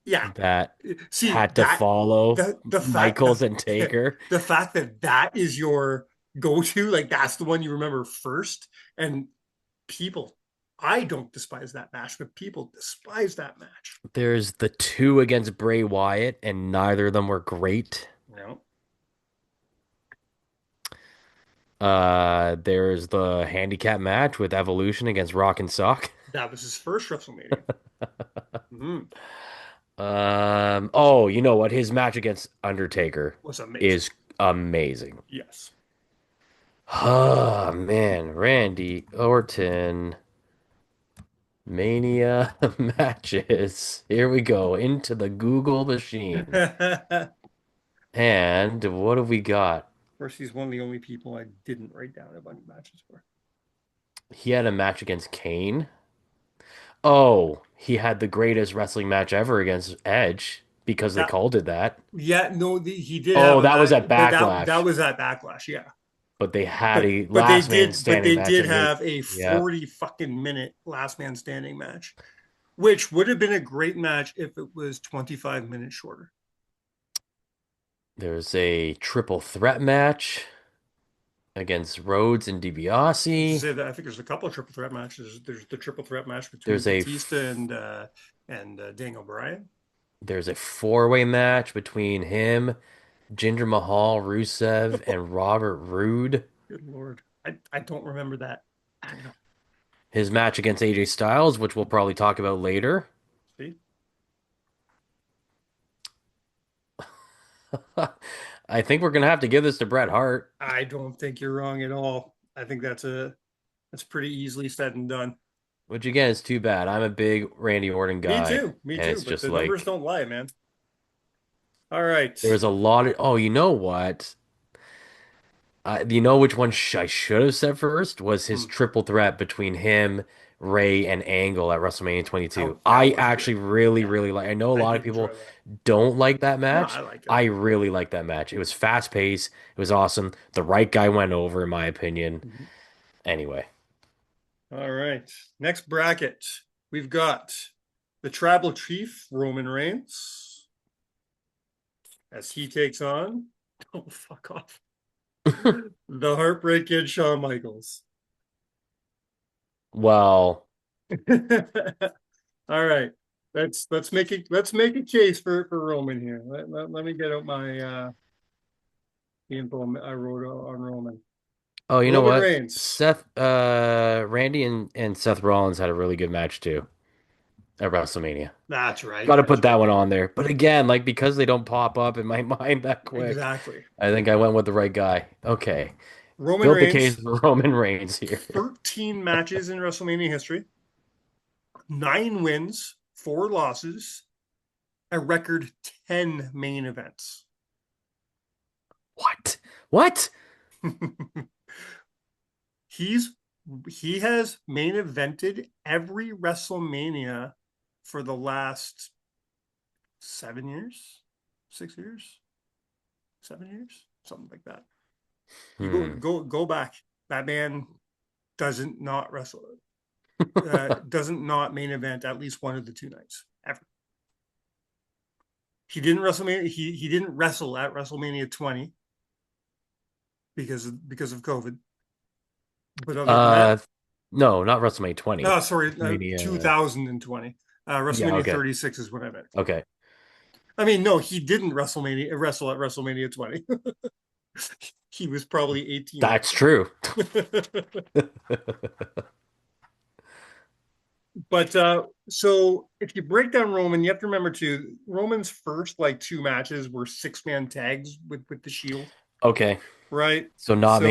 Yeah. that See, had to follow the fact Michaels and Taker. the fact that that is your go-to, like that's the one you remember first, and people, I don't despise that match, but people despise that match. There's the 2 against Bray Wyatt, and neither of them were great. No. There's the handicap match with Evolution against Rock and Sock. That was his first WrestleMania. Mhm. Oh, you know what? His match against Undertaker Was amazing. is amazing. Yes. Oh man, Randy Orton Mania matches. Here we go into the Google machine. Of And what have we got? course, he's one of the only people I didn't write down a bunch of matches for. He had a match against Kane. Oh, he had the greatest wrestling match ever against Edge because they That, called it that. yeah, no, he did have Oh, a that was match, at but Backlash. that was at Backlash, yeah. But they had a But they last man did standing match at have a yeah. 40 fucking minute last man standing match, which would have been a great match if it was 25 minutes shorter. There's a triple threat match against Rhodes and DiBiase. Say that I think there's a couple of triple threat matches. There's the triple threat match between There's a Batista and Daniel Bryan. There's a 4-way match between him, Jinder Mahal, Rusev, and Robert Roode. Good Lord. I don't remember that. His match against AJ Styles, which we'll probably talk about later. See? I think we're gonna have to give this to Bret Hart. I don't think you're wrong at all. I think that's pretty easily said and done. Which again is too bad. I'm a big Randy Orton guy. Me and too. It's But just the like numbers don't lie, man. All right. there's a lot of. Oh, you know what? You know which one I should have said first was his triple threat between him, Ray, and Angle at WrestleMania 22. I actually really like. I know a lot of people don't like that match. No, I like it. I really like that match. It was fast paced. It was awesome. The right guy went over, in my opinion. Anyway, All right. Next bracket, we've got the Tribal Chief, Roman Reigns, as he takes on, oh, fuck off, the Heartbreak Kid, Shawn Michaels. well, All right. Let's make a case for Roman here. Let me get out my the info I wrote on Roman. oh, you know Roman what? Reigns. Randy and Seth Rollins had a really good match too at WrestleMania. That's right. Got to put that one on there. But again, like because they don't pop up in my mind that quick. Exactly. I think I went with the right guy. Okay. Roman Built Reigns, the case for Roman Reigns here. 13 matches in WrestleMania history, 9 wins, 4 losses, a record 10 main events. What? He has main evented every WrestleMania for the last 7 years, 6 years, 7 years, something like that. You go back. That man doesn't not wrestle, doesn't not main event at least one of the 2 nights ever. He didn't WrestleMania. He didn't wrestle at WrestleMania 20. because of COVID. But other than that, Uh, no, not WrestleMania 20. no, sorry, WrestleMania. 2020. Yeah, WrestleMania okay. 36 is what I meant. Okay. I mean, no, he didn't wrestle at WrestleMania 20. He was probably 18 That's then. true. But so if you break down Roman, you have to remember too, Roman's first like two matches were 6-man tags with the Shield, Okay. right? So So not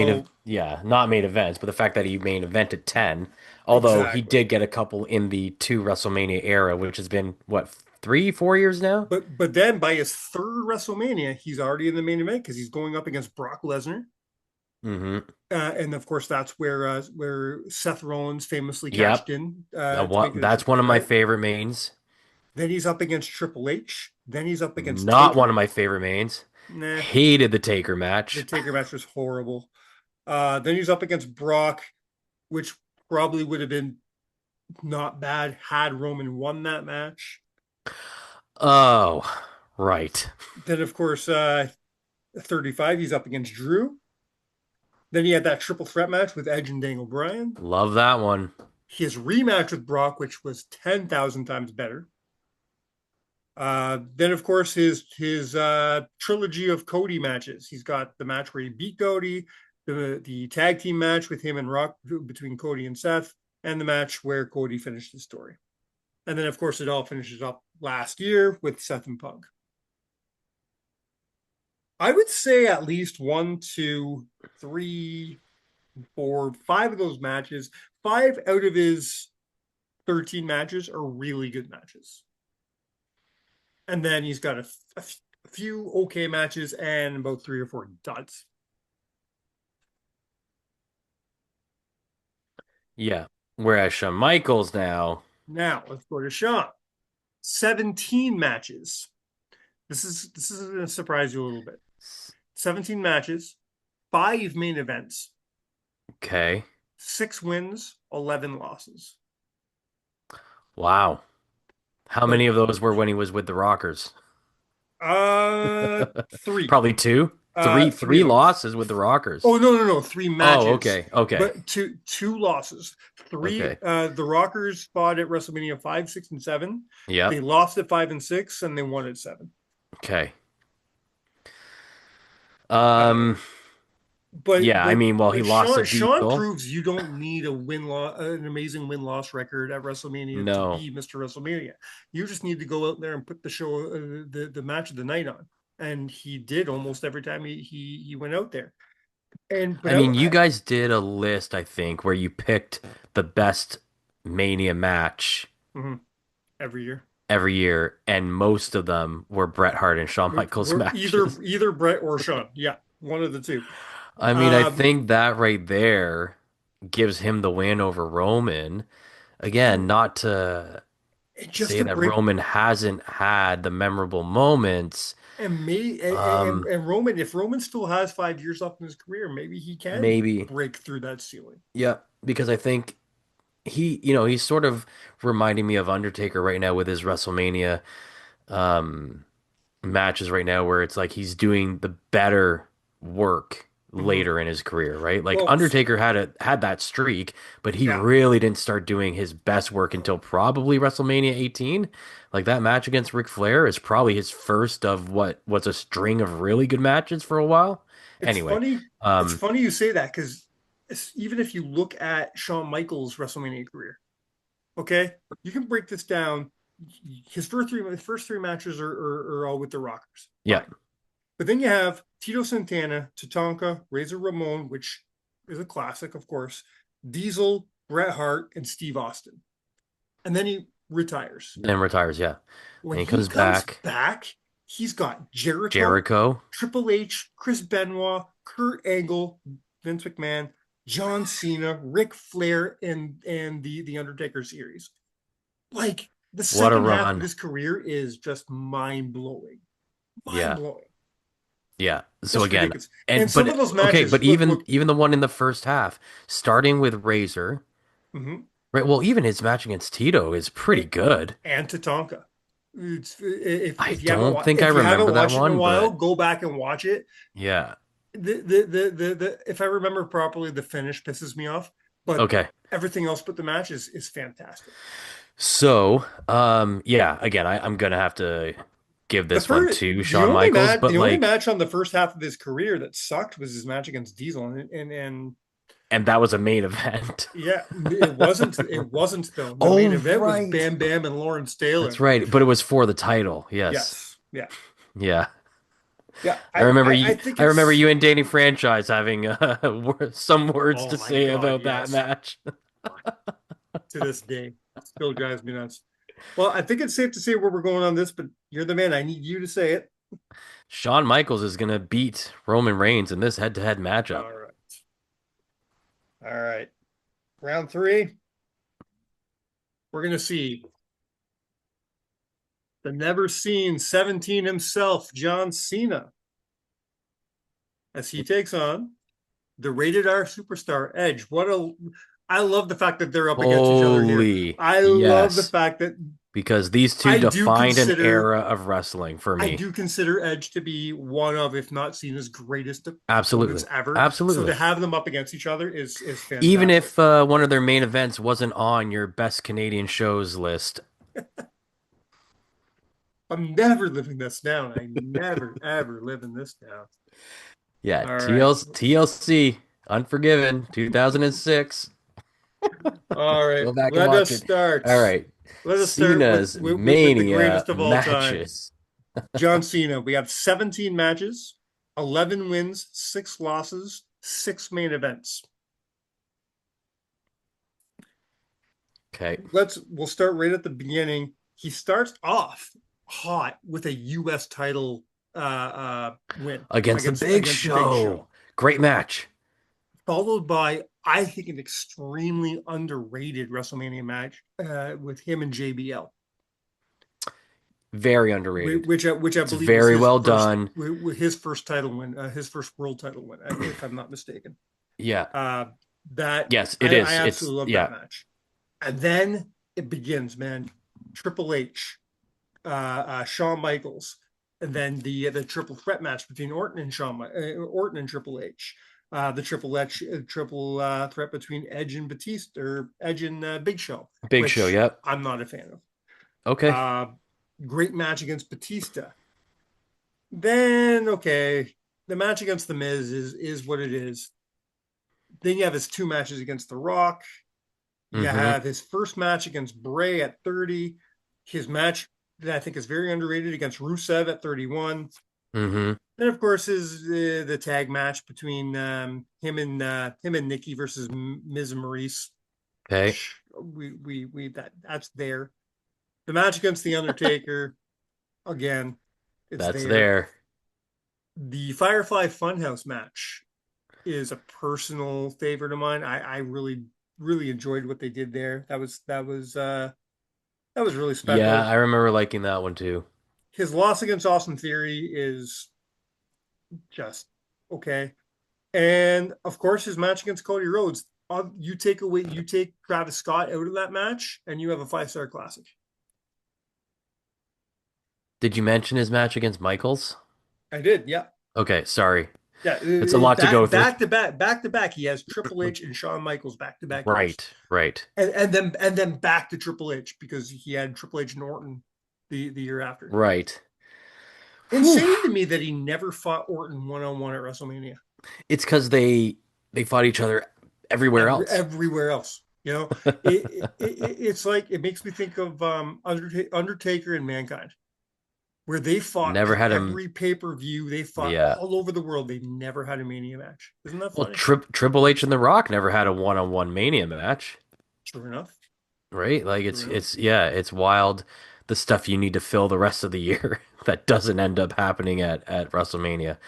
main events, but the fact that he main evented 10, although he exactly. did get a couple in the two WrestleMania era, which has been what, 3, 4 years now? But then by his third WrestleMania, he's already in the main event because he's going up against Brock Lesnar. Mm-hmm. And of course, that's where Seth Rollins famously cashed Yep. in to make it a That's triple one of my threat. favorite mains. Then he's up against Triple H. Then he's up against Not one Taker. of my favorite mains. Nah, Hated the Taker the match. Taker match was horrible. Then he's up against Brock, which probably would have been not bad had Roman won that match. Oh, right. Then, of course, 35, he's up against Drew. Then he had that triple threat match with Edge and Daniel Bryan. Love that one. His rematch with Brock, which was 10,000 times better. Then, of course, his trilogy of Cody matches. He's got the match where he beat Cody, the tag team match with him and Rock between Cody and Seth, and the match where Cody finished his story. And then, of course, it all finishes up last year with Seth and Punk. I would say at least 1, 2, 3, 4, 5 of those matches, 5 out of his 13 matches are really good matches. And then he's got a few okay matches and about 3 or 4 duds. Yeah. Whereas Shawn Michaels now. Now let's go to Shawn. 17 matches. This is going to surprise you a little bit. 17 matches, 5 main events. Okay. 6 wins, 11 losses. Wow. How But many of those were when he was with the Rockers? 3. Probably 2. Three 3 of them. losses with the Rockers. Oh no, 3 matches. Oh, okay. But two losses. 3 Okay. The Rockers fought at WrestleMania 5, 6, and 7. Yeah. They lost at 5 and 6, and they won at 7. Okay. But yeah, I mean, well, he lost to Shawn Diesel. proves you don't need an amazing win-loss record at WrestleMania to be Mr. WrestleMania. You just need to go out there and put the show, the match of the night on, and he did almost every time he went out there. I mean, you guys did a list, I think, where you picked the best Mania match every year, and most of them were Bret Hart and Shawn Michaels matches. Either Bret or Shawn. Yeah, one of the two. I mean, I think that right there gives him the win over Roman. Again, not to say that Roman hasn't had the memorable moments. And Roman, if Roman still has 5 years left in his career, maybe he can break through that ceiling. Yeah, because I think he's sort of reminding me of Undertaker right now with his WrestleMania matches right now, where it's like he's doing the better work later in his career, right? Like Undertaker had that streak, but he really didn't start doing his best work until probably WrestleMania 18. Like that match against Ric Flair is probably his first of what was a string of really good matches for a while. It's funny you say that because even if you look at Shawn Michaels' WrestleMania career, okay, you can break this down. His first three matches are all with the Rockers. Yeah. Fine. But then you have Tito Santana, Tatanka, Razor Ramon, which is a classic, of course, Diesel, Bret Hart, and Steve Austin. And then he retires. Yeah. When he comes back, he's got Jericho, Triple H, Chris Benoit, Kurt Angle, Vince McMahon, John Cena, Ric Flair, and the Undertaker series. Like the second half of his career is just mind-blowing. Mind-blowing. Yeah. So That's again, ridiculous. And some of those matches, but even the one in the first half, starting with Razor, right? Well, even his match against Tito is pretty good. And Tatanka. I don't think I remember that one. Go back and watch it. Yeah. if I remember properly, the finish pisses me off, but Okay. everything else but the match is fantastic. So, yeah, again, I'm gonna have to give The this one first, to Shawn Michaels, but the only like, match on the first half of his career that sucked was his match against Diesel, and and that was a main event. yeah, it wasn't though. The main Oh, event was right. Bam Bam and Lawrence That's Taylor. right. But it was for the title. Yes. Yes, yeah, Yeah. yeah. I remember I you. think I remember it's. you and Danny Franchise having some words Oh to my say God, about that yes. match. To this day, still drives me nuts. Well, I think it's safe to say where we're going on this, but you're the man. I need you to say it. Shawn Michaels is gonna beat Roman Reigns in this head-to-head matchup. All right, all right. Round three, we're gonna see the never seen 17 himself, John Cena, as he takes on the rated R superstar Edge. I love the fact that they're up against each other here. Holy I love the yes, fact that because these two I do defined an consider era of wrestling for I me. do consider Edge to be one of, if not Cena's greatest opponents Absolutely, ever. So to absolutely. have them up against each other is Even fantastic. if one of their main events wasn't on your best Canadian shows list, I'm never living this down. I never ever living this down. yeah, All right. TLC, Unforgiven, 2006. All right. Go back and Let watch us it. start. All right. Let us start Cena's with the Mania greatest of all time. matches. John Cena. We have 17 matches, 11 wins, 6 losses, 6 main events. Okay. We'll start right at the beginning. He starts off hot with a US title win Against the Big against Big Show. Show, Great match. followed by I think an extremely underrated WrestleMania match with him and JBL, Very underrated. which I It's believe was very well done. his first title win, his first world title win, if I'm not mistaken. Yeah. That Yes, it I is. It's absolutely love yeah. that match. And then it begins, man. Triple H, Shawn Michaels, and then the triple threat match between Orton and Orton and Triple H. The triple threat between Edge and Batista, or Edge and Big Show, Big Show, which yep. I'm not a fan of. Okay. Great match against Batista. Then okay, the match against The Miz is what it is. Then you have his 2 matches against The Rock. You have his first match against Bray at 30. His match that I think is very underrated against Rusev at 31. Mm-hmm. And of course, is the tag match between him and Nikki versus Miz and Maurice. Okay. That's there. The match against the Undertaker, again, That's there. The Firefly Funhouse match is a personal favorite of mine. I really enjoyed what they did there. That was really special. Yeah, I remember liking that one too. His loss against Austin Theory is just okay. And of course, his match against Cody Rhodes. You take Travis Scott out of that match, and you have a 5-star classic. Did you mention his match against Michaels? I did, yeah. Okay, sorry. Yeah, it's a lot to go through. Back to back. He has Triple H and Shawn Michaels back to back. Right. And then back to Triple H, because he had Triple H and Orton the year after. Right. Insane to me that he never fought Orton one-on-one at WrestleMania. It's because they fought each other everywhere else. Everywhere else. You know, it's like, it makes me think of Undertaker and Mankind, where they fought never had every pay-per-view. They fought all over the world. They never had a Mania match. Isn't that funny? Well, Triple H and The Rock never had a one-on-one Mania match. True enough. Right? Like it's wild, the stuff you need to fill the rest of the year that doesn't end up happening at WrestleMania.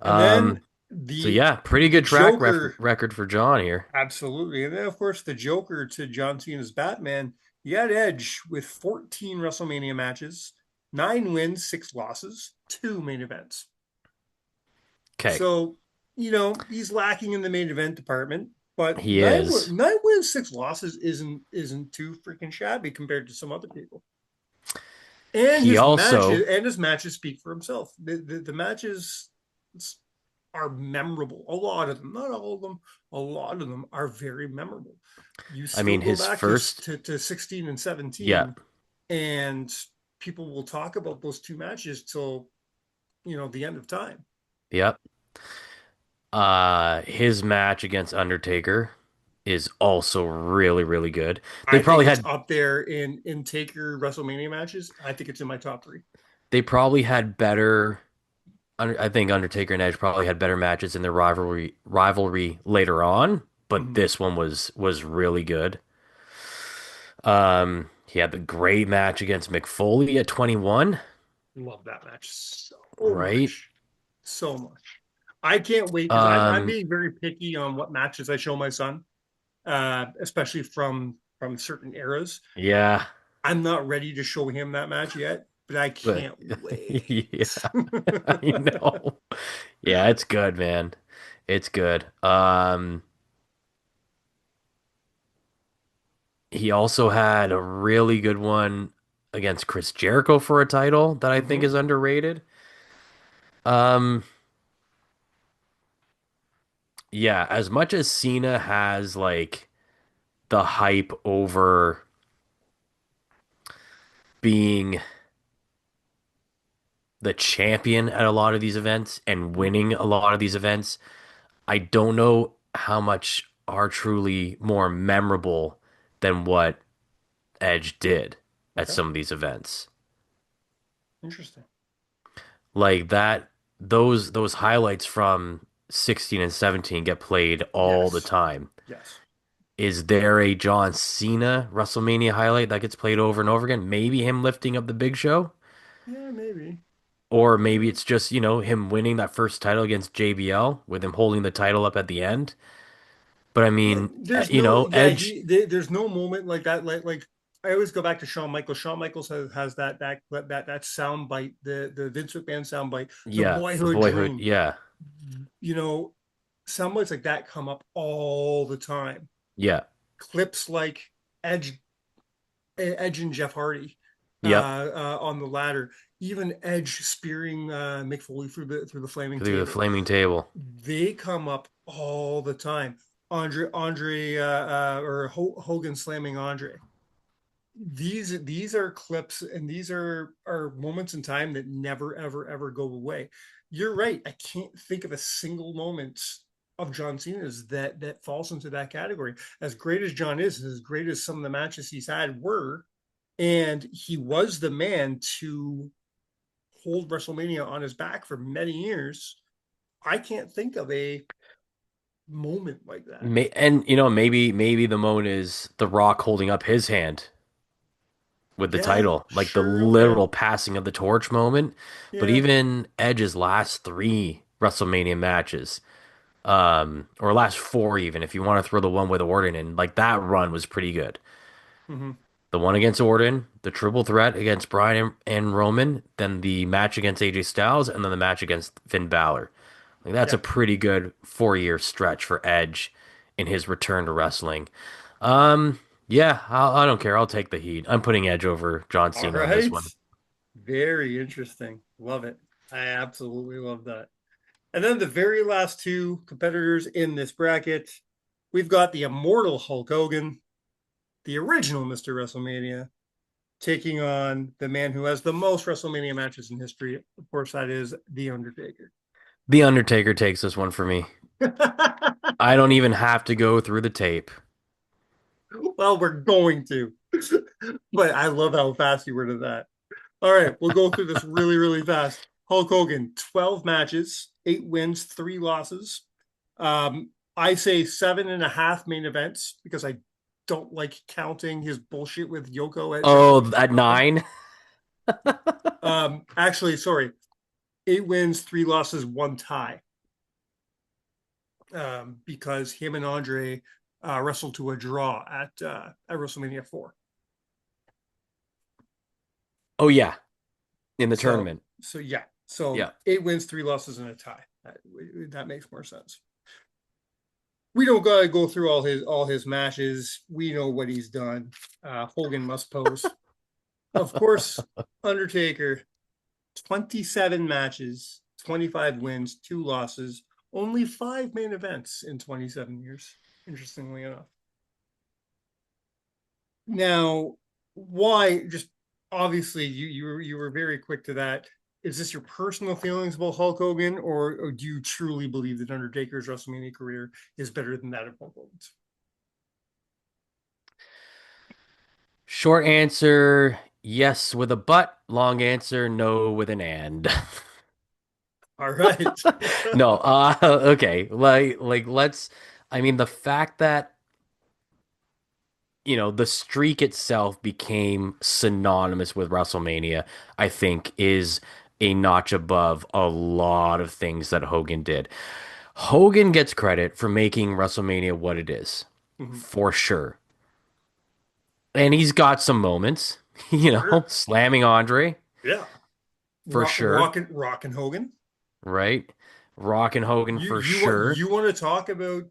And then pretty good track record for John here. Absolutely. And then, of course, the Joker to John Cena's Batman. You had Edge with 14 WrestleMania matches, 9 wins, 6 losses, 2 main events. Okay. So, he's lacking in the main event department, but he is. 9 wins, 6 losses isn't too freaking shabby compared to some other people. And his matches speak for himself. The matches are memorable. A lot of them, not all of them, a lot of them are very memorable. You I still mean, go his back first, to 16 and yeah, 17, and people will talk about those two matches till the end of time. yep. His match against Undertaker is also really, really good. They I think probably it's had up there in Taker WrestleMania matches. I think it's in my top three. they probably had better. I think Undertaker and Edge probably had better matches in their rivalry later on, but Mhm. this one was really good. He had the great match against McFoley at 21, Love that match so right? much, so much. I can't wait because I'm Um, being very picky on what matches I show my son, especially from certain eras. yeah, I'm not ready to show him that match yet, but I but can't wait. yeah, I know. Yeah, it's good, man. It's good. He also had a really good one against Chris Jericho for a title that I think Mhm. is underrated. Um, yeah, as much as Cena has like the hype over being the champion at a lot of these events and Mhm. winning a lot of these events, I don't know how much are truly more memorable than what Edge did at Okay, some of these events. interesting. Like that, those highlights from 16 and 17 get played all the Yes, time. yes. Is there a John Cena WrestleMania highlight that gets played over and over again? Maybe him lifting up the Big Show, Yeah, maybe. or maybe it's just, him winning that first title against JBL with him holding the title up at the end. But I Yeah, mean, there's no, yeah, Edge, there's no moment like that. Like I always go back to Shawn Michaels. Shawn Michaels has that sound bite, the Vince McMahon sound bite, the yeah, the boyhood boyhood, dream. yeah, You know, sound bites like that come up all the time. yeah, Clips like Edge, Edge and Jeff Hardy yep, on the ladder. Even Edge spearing Mick Foley through the flaming through the table. flaming table. They come up all the time. Andre, or Hogan slamming Andre. These are clips, and these are moments in time that never ever ever go away. You're right. I can't think of a single moment of John Cena's that falls into that category. As great as John is, as great as some of the matches he's had were, and he was the man to hold WrestleMania on his back for many years. I can't think of a moment like that. And maybe the moment is The Rock holding up his hand with the Yeah, title, like the sure, okay. literal passing of the torch moment. But Yeah. even Edge's last three WrestleMania matches, or last four, even if you want to throw the one with Orton in, like that run was pretty good. Hmm. The one against Orton, the triple threat against Bryan and Roman, then the match against AJ Styles, and then the match against Finn Balor. Like that's a Yeah. pretty good 4 year stretch for Edge in his return to wrestling. Um, yeah, I don't care. I'll take the heat. I'm putting Edge over John All Cena on this right. one. Very interesting. Love it. I absolutely love that. And then the very last two competitors in this bracket, we've got the immortal Hulk Hogan, the original Mr. WrestleMania, taking on the man who has the most WrestleMania matches in history. Of course, that is The Undertaker. The Undertaker takes this one for me. I don't even have to go through the tape. Well, we're going to. But I love how fast you were to that. All right, we'll go through this really, really fast. Hulk Hogan, 12 matches, 8 wins, 3 losses. I say 7.5 main events because I don't like counting his bullshit with Yoko at Oh, WrestleMania at 9. 9? Actually, sorry, 8 wins, 3 losses, 1 tie. Because him and Andre wrestled to a draw at WrestleMania 4. Oh yeah, in the So tournament. so yeah. So Yeah. 8 wins, 3 losses, and a tie. That makes more sense. We don't gotta go through all his matches. We know what he's done. Hogan must pose. Of course, Undertaker, 27 matches, 25 wins, 2 losses, Only 5 main events in 27 years, interestingly enough. Now, why? Just obviously, you were very quick to that. Is this your personal feelings about Hulk Hogan, or do you truly believe that Undertaker's WrestleMania career is better than that of Hulk Hogan's? Short answer, yes with a but. Long answer, no with an and. All right. No, okay. Like let's I mean the fact that the streak itself became synonymous with WrestleMania, I think is a notch above a lot of things that Hogan did. Hogan gets credit for making WrestleMania what it is, Mhm. for sure. And he's got some moments, Sure. slamming Andre, Yeah. for sure, Rockin' Hogan. right? Rockin' Hogan, You for you want sure. you want to talk about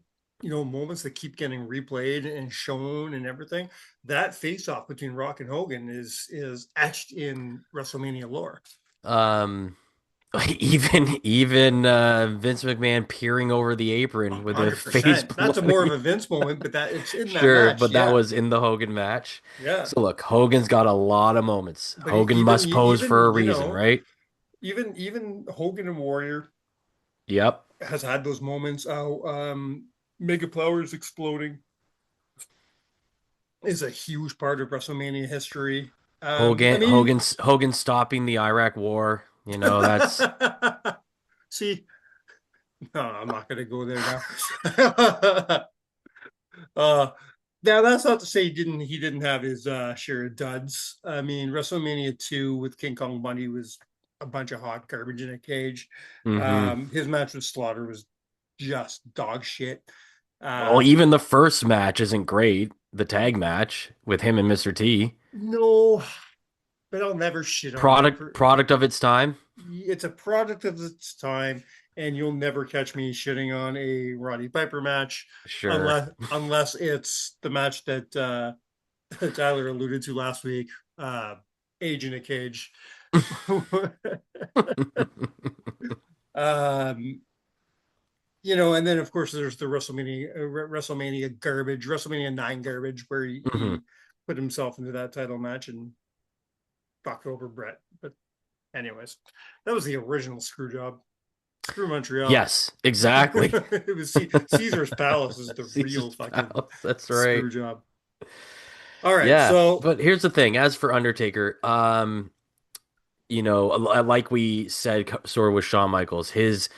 moments that keep getting replayed and shown and everything. That face off between Rock and Hogan is etched in WrestleMania lore. Um, even Vince McMahon peering over the apron with a face 100%. That's a more of bloody. a Vince moment, but that it's in that Sure, match. but that Yeah, was in the Hogan match. yeah. So look, Hogan's got a lot of moments. But Hogan must pose for a you reason, know, right? even Hogan and Warrior Yep. has had those moments. Mega Powers exploding is a huge part of WrestleMania history. I mean, Hogan stopping the Iraq War. That's see, no, I'm not going to go there now. uh, Now that's not to say he didn't have his share of duds. I mean, WrestleMania 2 with King Kong Bundy was a bunch of hot garbage in a cage. hmm His match with Slaughter was just dog shit. Well, Uh, even the first match isn't great. The tag match with him and Mr. T. no, but I'll never shit on him Product for. product of its time. It's a product of its time, and you'll never catch me shitting on a Roddy Piper match Sure. unless it's the match that Tyler alluded to last week, Age in a Cage. um, and then of course there's the WrestleMania garbage, WrestleMania 9 garbage, where hmm he put himself into that title match and fucked over Brett. But anyways, that was the original screw job. Screw Montreal. Yes, exactly. It was Caesar's Palace is the real Caesar's fucking Palace. That's right. screw job. All right, Yeah, so but here's the thing. As for Undertaker, like we said, sort of with Shawn Michaels, his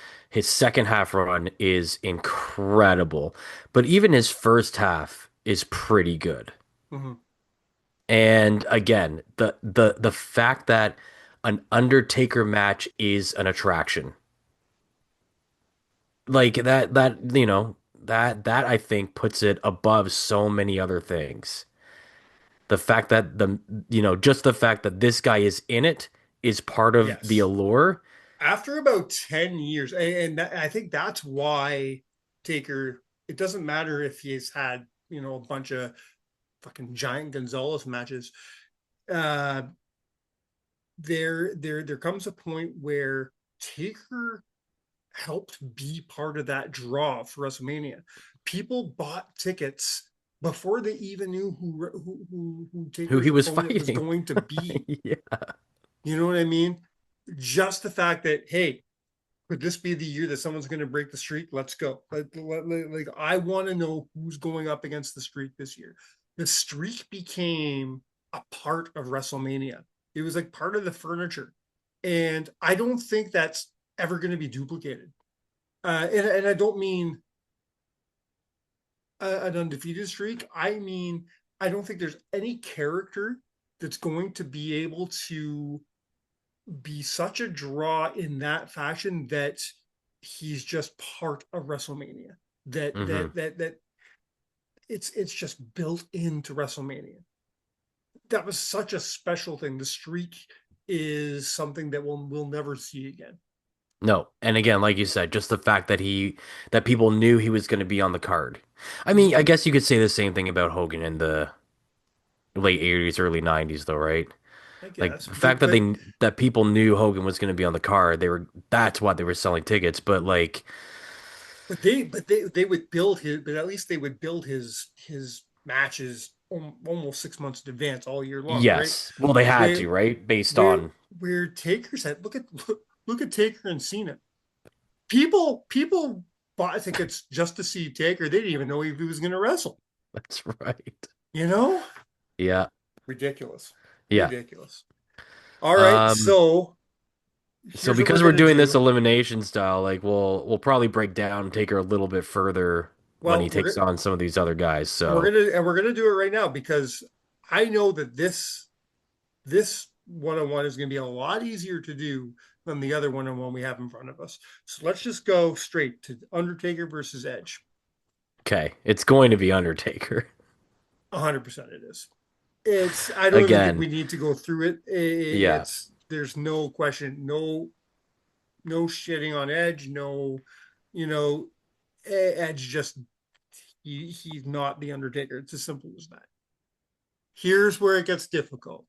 second half run is incredible, but even his first half is pretty good. mhm, And again, the fact that an Undertaker match is an attraction, like that I think puts it above so many other things. The fact that just the fact that this guy is in it is part of the yes. allure. After about 10 years, I think that's why Taker, it doesn't matter if he's had, a bunch of fucking giant Gonzalez matches. Uh, there comes a point where Taker helped be part of that draw for WrestleMania. People bought tickets before they even knew who Who Taker's he was opponent was fighting. going to be. Yeah. You know what I mean? Just the fact that, hey, could this be the year that someone's going to break the streak? Let's go. Like I want to know who's going up against the streak this year. The streak became a part of WrestleMania. It was like part of the furniture. And I don't think that's ever going to be duplicated. And I don't mean an undefeated streak. I mean, I don't think there's any character that's going to be able to be such a draw in that fashion that he's just part of WrestleMania. That hmm that that that it's just built into WrestleMania. That was such a special thing. The streak is something that we'll never see again. No, and again, like you said, just the fact that people knew he was going to be on the card. I mean, I Mm-hmm. guess you could say the same thing about Hogan in the late 80s, early 90s, though, right? I Like guess, the fact that people knew Hogan was going to be on the card, that's why they were selling tickets. But like, But they would build his, but at least they would build his matches almost 6 months in advance all year long, right? Yes. Well, they had Where to, right? Based where on where Taker said, look at Taker and Cena. People bought tickets just to see Taker. They didn't even know if he was going to wrestle. that's right. You know, Yeah. ridiculous, Yeah. ridiculous. All right, Um, so so here's what we're because we're gonna doing this do. elimination style, like we'll probably break down Taker a little bit further when he Well, takes on some of these other guys. we're So gonna and we're gonna do it right now because I know that this one-on-one is going to be a lot easier to do than the other one-on-one we have in front of us. So let's just go straight to Undertaker versus Edge. okay, it's going to be Undertaker 100% it is. It's I don't even think again. we need to go through it. Yeah. It's there's no question, no shitting on Edge, no, you know, Edge just he's not the Undertaker. It's as simple as that. Here's where it gets difficult.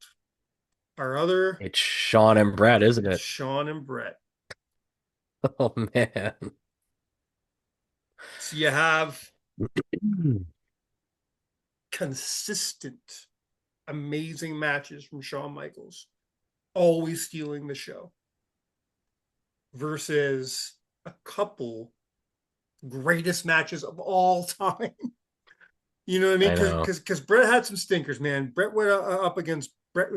Our other It's Sean and Brad, isn't It's it? Shawn and Brett. Oh man. So you have consistent, amazing matches from Shawn Michaels, always stealing the show, versus a couple greatest matches of all time. You know what I mean? I know. Because Brett had some stinkers, man. Brett went up against Brett,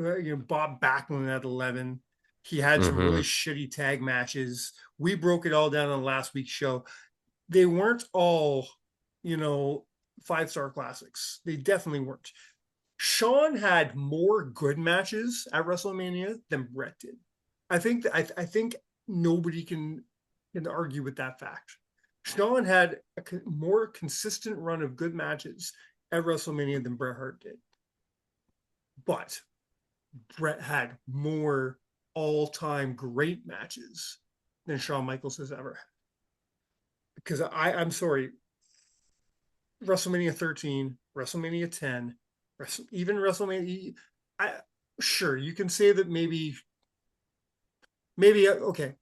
Bob Backlund at 11. He had some really Hmm. shitty tag matches. We broke it all down on last week's show. They weren't all, you know, 5-star classics. They definitely weren't. Shawn had more good matches at WrestleMania than Brett did. I think nobody can argue with that fact. Shawn had a more consistent run of good matches at WrestleMania than Bret Hart did. But Bret had more all-time great matches than Shawn Michaels has ever had. Because I'm sorry, WrestleMania 13, WrestleMania 10, even WrestleMania. I sure you can say that maybe okay,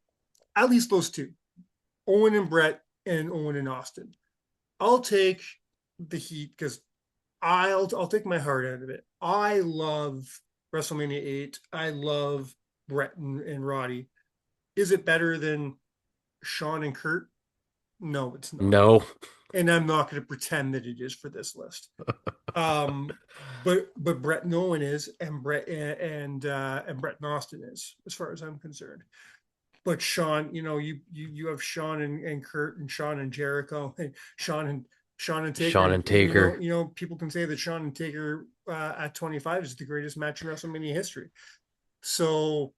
at least those two, Owen and Brett and Owen and Austin. I'll take the heat because I'll take my heart out of it. I love WrestleMania 8. I love Brett and Roddy. Is it better than Shawn and Kurt? No, it's not. No. And I'm not going to pretend that it is for this list. Um, but Brett and Owen is, and Brett and Austin is, as far as I'm concerned. But Shawn, you have Shawn and Kurt and Shawn and Jericho and Shawn and Sean Taker. and Taker. People can say that Shawn and Taker at 25 is the greatest match in WrestleMania history. So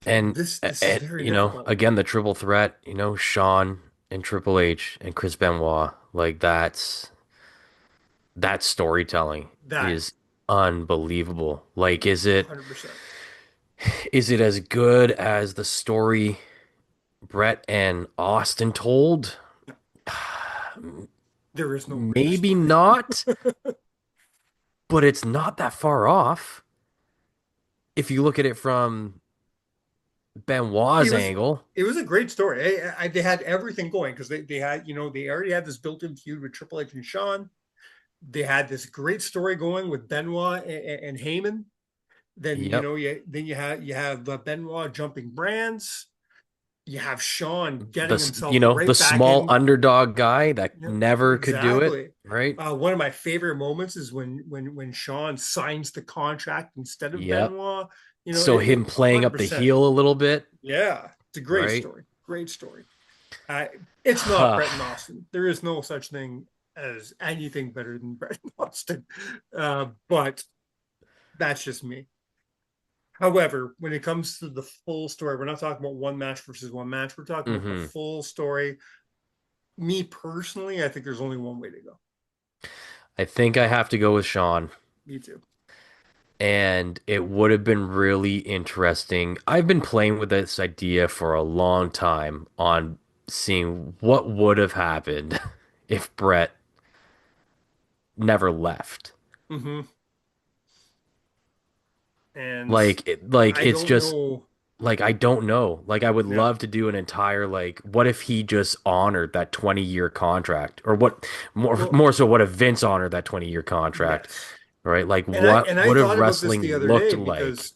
And, this is very difficult. again, the triple threat, Sean and Triple H and Chris Benoit, like that storytelling That is unbelievable. Like, is it 100%. is it as good as the story Brett and Austin told? There is no better Maybe story. not, but it's not that far off if you look at it from it Benoit's was angle. it was a great story. They had everything going because they had they already had this built-in feud with Triple H and Shawn. They had this great story going with Benoit and Heyman. Then Yep. you have Benoit jumping brands. You have Shawn getting The himself the right back small in. underdog guy that Yeah, never could do it, exactly. right? One of my favorite moments is when Shawn signs the contract instead of Yep. Benoit. So him playing up the 100%. heel a little bit, Yeah, it's a great right? story. Great story. It's not Brett and Austin. There is no such thing as anything better than Brett and Austin. But that's just me. However, when it comes to the full story, we're not talking about one match versus one match. We're talking about the Hmm. full story. Me personally, I think there's only one way to go. I think I have to go with Sean. Me too. And it would have been really interesting. I've been playing with this idea for a long time on seeing what would have happened if Brett never left. Mm-hmm. And Like I it's don't just know. Like, I don't know. Like, I would Yeah. love to do an entire, like, what if he just honored that 20-year contract? Or what Well, more so, what if Vince honored that 20-year contract? yes. Right? Like, And I what and I would have thought about this the wrestling other looked day like? because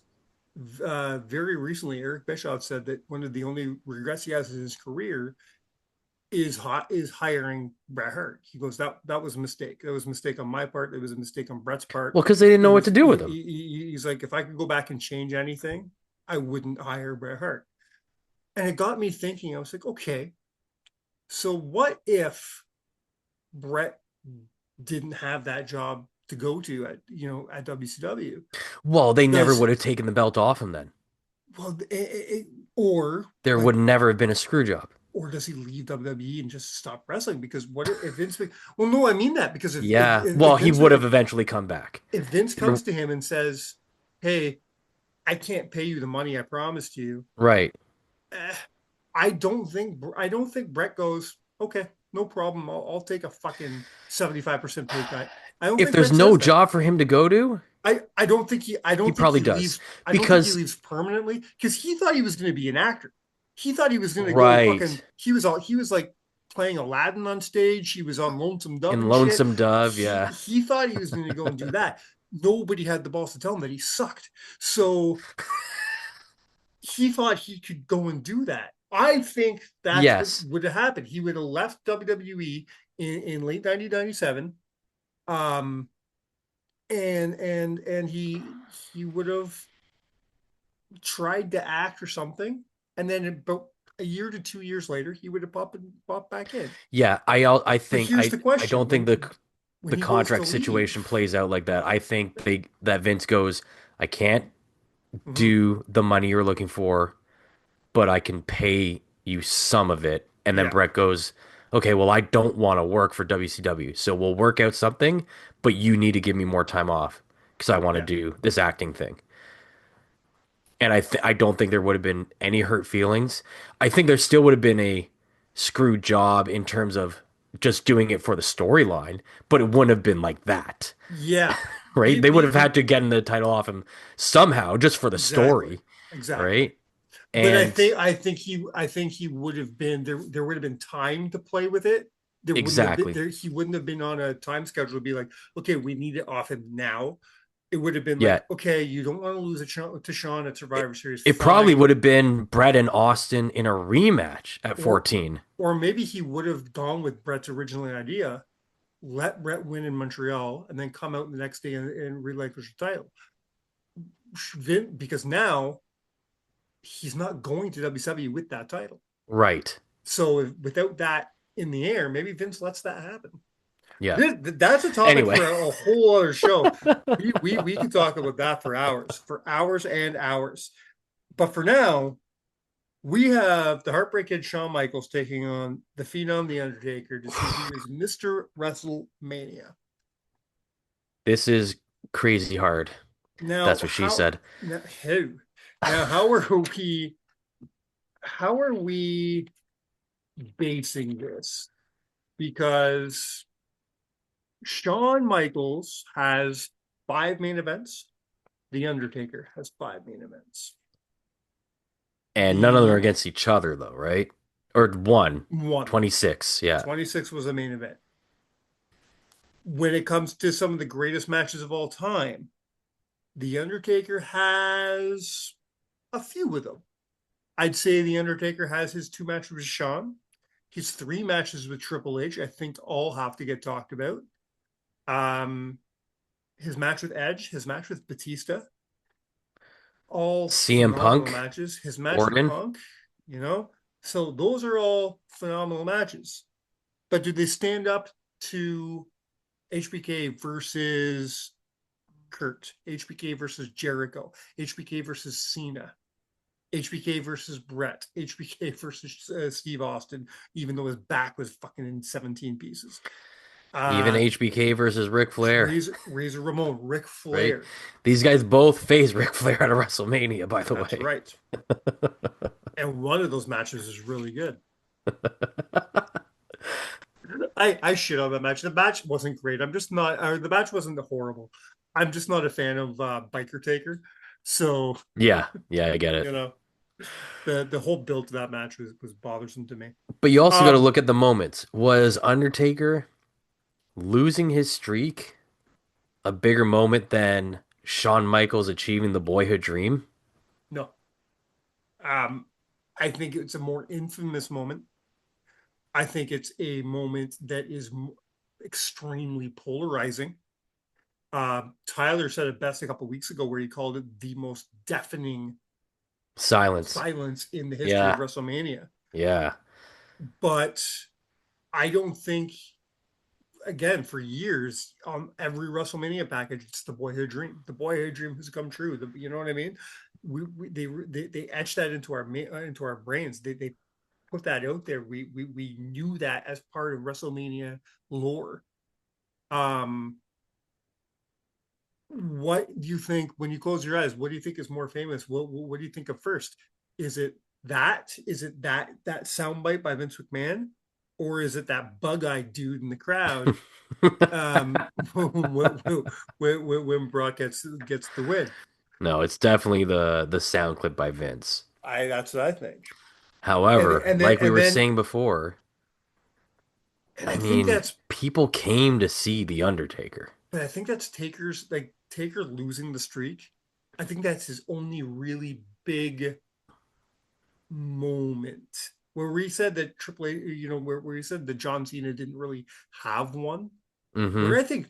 very recently Eric Bischoff said that one of the only regrets he has in his career is hiring Bret Hart. He goes, that was a mistake. That was a mistake on my part. It was a mistake on Bret's part. Well, because they didn't It know what to was do with him. he's like, if I could go back and change anything, I wouldn't hire Bret Hart. And it got me thinking. I was like, okay, so what if Bret didn't have that job to go to at WCW? Well, they never Does would have taken the belt off him then. well, or There like would never have been a screw job. or does he leave WWE and just stop wrestling? Because what if Vince? Well, no, I mean that because Yeah. Well, if he Vince would have eventually come back. if Vince comes to him and says, "Hey, I can't pay you the money I promised you," Right. eh, I don't think Brett goes, "Okay, no problem. I'll take a fucking 75% pay cut." I don't If think there's Brett no says that. job for him to go to, I he don't think probably he does. leaves. I don't think he Because, leaves permanently because he thought he was going to be an actor. He thought he was going to go fucking. right. He was like playing Aladdin on stage. He was on Lonesome Dove In and shit. Lonesome Dove, yeah. He thought he was going to go and do that. Nobody had the balls to tell him that he sucked. So he thought he could go and do that. I think that's what Yes. would have happened. He would have left WWE in late 1997. Um, and he would have tried to act or something, and then about a year to 2 years later, he would have popped back in. Yeah, I But think here's the I don't question: think when the he goes to contract situation leave, plays out like that. I think that Vince goes, I can't mhm, do the money you're looking for, but I can pay you some of it. And then yeah, Brett goes, okay, well, I don't want to work for WCW, so we'll work out something, but you need to give me more time off because I want to yeah, do this acting thing. And I don't think there would have been any hurt feelings. I think there still would have been a screw job in terms of just doing it for the storyline, but it wouldn't have been like that, yeah, right? be, They would be, have had be, to get in the title off him somehow just for the exactly, story, exactly. right? But And I think he would have been there. There would have been time to play with it. There wouldn't have been exactly. there. He wouldn't have been on a time schedule to be like, okay, we need it off him now. It would have been Yeah, like, okay, you don't want to lose it to Sean at it, Survivor Series, it probably would fine. have been Brett and Austin in a rematch at Or 14. or maybe he would have gone with Brett's original idea, let Brett win in Montreal, and then come out the next day and relinquish the title. Because now he's not going to WCW with that title. Right. So without that in the air, maybe Vince lets that happen. Yeah. That's a topic Anyway. for a whole other show. We could talk about that for hours and hours. But for now, we have the Heartbreak Kid Shawn Michaels taking on the Phenom The Undertaker to see who is Mr. WrestleMania. This is crazy hard. Now, That's what she said. how are we basing this? Because Shawn Michaels has 5 main events. The Undertaker has 5 main events. And none of them are The against each other, though, right? Or one. one 26. Yeah. 26 was a main event. When it comes to some of the greatest matches of all time, The Undertaker has a few of them. I'd say The Undertaker has his 2 matches with Shawn. His 3 matches with Triple H, I think all have to get talked about. His match with Edge, his match with Batista, all CM phenomenal Punk, matches. His match with Orton. Punk, so those are all phenomenal matches. But do they stand up to HBK versus Kurt, HBK versus Jericho, HBK versus Cena, HBK versus Brett, HBK versus Steve Austin, even though his back was fucking in 17 pieces? Even HBK versus Ric Flair, Razor Ramon, Ric right? Flair. These guys both faced Ric Flair at a WrestleMania, by the That's way. right. And one of those matches is really good. I shit on that match. The match wasn't great. I'm just not. The match wasn't horrible. I'm just not a fan of Biker Taker. So Yeah, I get it. The whole build to that match was bothersome to me. But you also got to Um, look at the moments. Was Undertaker losing his streak a bigger moment than Shawn Michaels achieving the boyhood dream? no, um, I think it's a more infamous moment. I think it's a moment that is extremely polarizing. Tyler said it best a couple weeks ago, where he called it the most deafening Silence. silence in the history of Yeah. WrestleMania. Yeah. But I don't think, again, for years on every WrestleMania package, it's the boyhood dream. The boyhood dream has come true. You know what I mean? They etched that into our brains. They put that out there. We knew that as part of WrestleMania lore. Um, what do you think when you close your eyes? What do you think is more famous? What do you think of first? Is it that? Is it that soundbite by Vince McMahon, or is it that bug-eyed dude in the crowd when Brock gets the win? No, it's definitely the sound clip by Vince. That's what I think. And However, and then like we and were then saying before, and I I think mean, that's people came to see The Undertaker. but I think that's Taker losing the streak. I think that's his only really big moment where we said that Triple H, where he said that John Cena didn't really have one. Mm-hmm.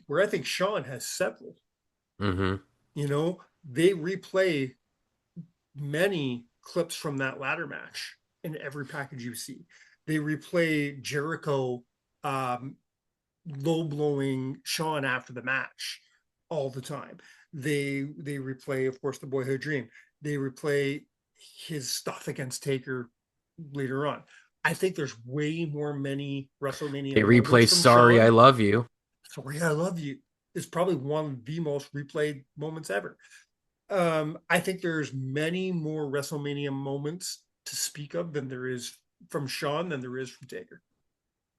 Where I think Sean has several. Mm-hmm. They replay many clips from that ladder match in every package you see. They replay Jericho um, low blowing Sean after the match all the time. They replay, of course, the Boyhood Dream. They replay his stuff against Taker later on. I think there's way more many WrestleMania They moments replay from Sorry, I Sean. Love You. Sorry, I love you. It's probably one of the most replayed moments ever. I think there's many more WrestleMania moments to speak of than there is from Sean than there is from Taker.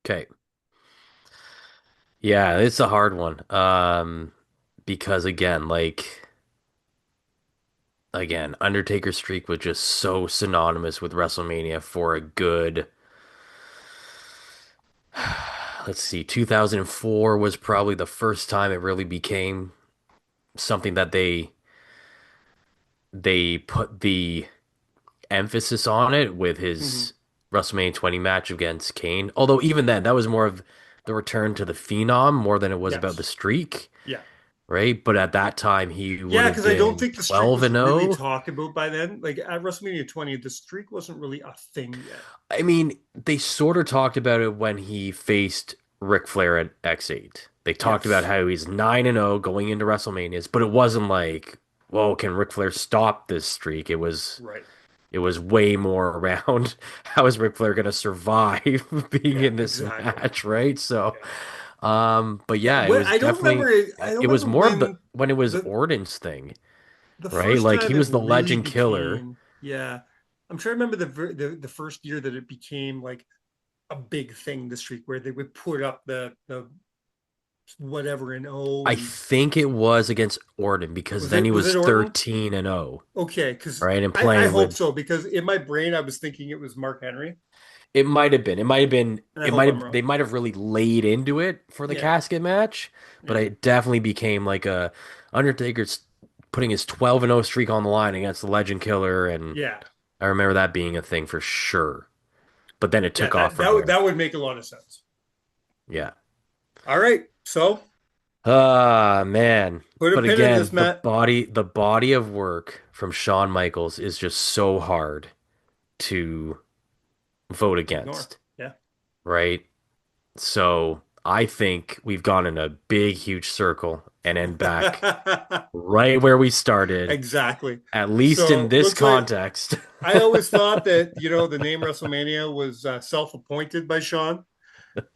Okay. Yeah, it's a hard one. Because again, Undertaker's streak was just so synonymous with WrestleMania for a good, let's see, 2004 was probably the first time it really became something that they put the emphasis on it with Mm-hmm. his WrestleMania 20 match against Kane. Although even then, that was more of the return to the Phenom more than it was about the Yes. streak, Yeah. right? But at that time, he would Yeah, have because I don't been think the streak 12 was and really 0. talked about by then. Like at WrestleMania 20, the streak wasn't really a thing yet. I mean, they sort of talked about it when he faced Ric Flair at X8. They talked about Yes. how he's 9 and 0 going into WrestleManias, but it wasn't like, well, can Ric Flair stop this streak? Right. It was way more around how is Ric Flair going to survive being Yeah, in this exactly. match, right? So, Yeah. but yeah, it was I don't definitely remember it. I don't it was remember more of the when when it was the Orton's thing, the right? first Like he time it was the really legend killer. became. Yeah. I'm trying to remember the first year that it became like a big thing, the streak, where they would put up the whatever in O I and think it was against Orton because then he was was it Orton? 13 and 0, Okay, because right? And I playing hope with so, because in my brain I was thinking it was Mark Henry, it might have been. It might have been. and I It hope might I'm have. wrong. They might have really laid into it for the Yeah, casket match, but yeah, it definitely became like a Undertaker's putting his 12 and 0 streak on the line against the Legend Killer, and yeah, I remember that being a thing for sure. But then it yeah. took off from there. That would make a lot of sense. Yeah. All right, so Ah, man. put a But pin in this, again, Matt. the body of work from Shawn Michaels is just so hard to vote Ignore. against, Yeah. right? So I think we've gone in a big, huge circle and end back right where we started, Exactly. at least in So this looks like context. I always thought that the name WrestleMania was self-appointed by Shawn.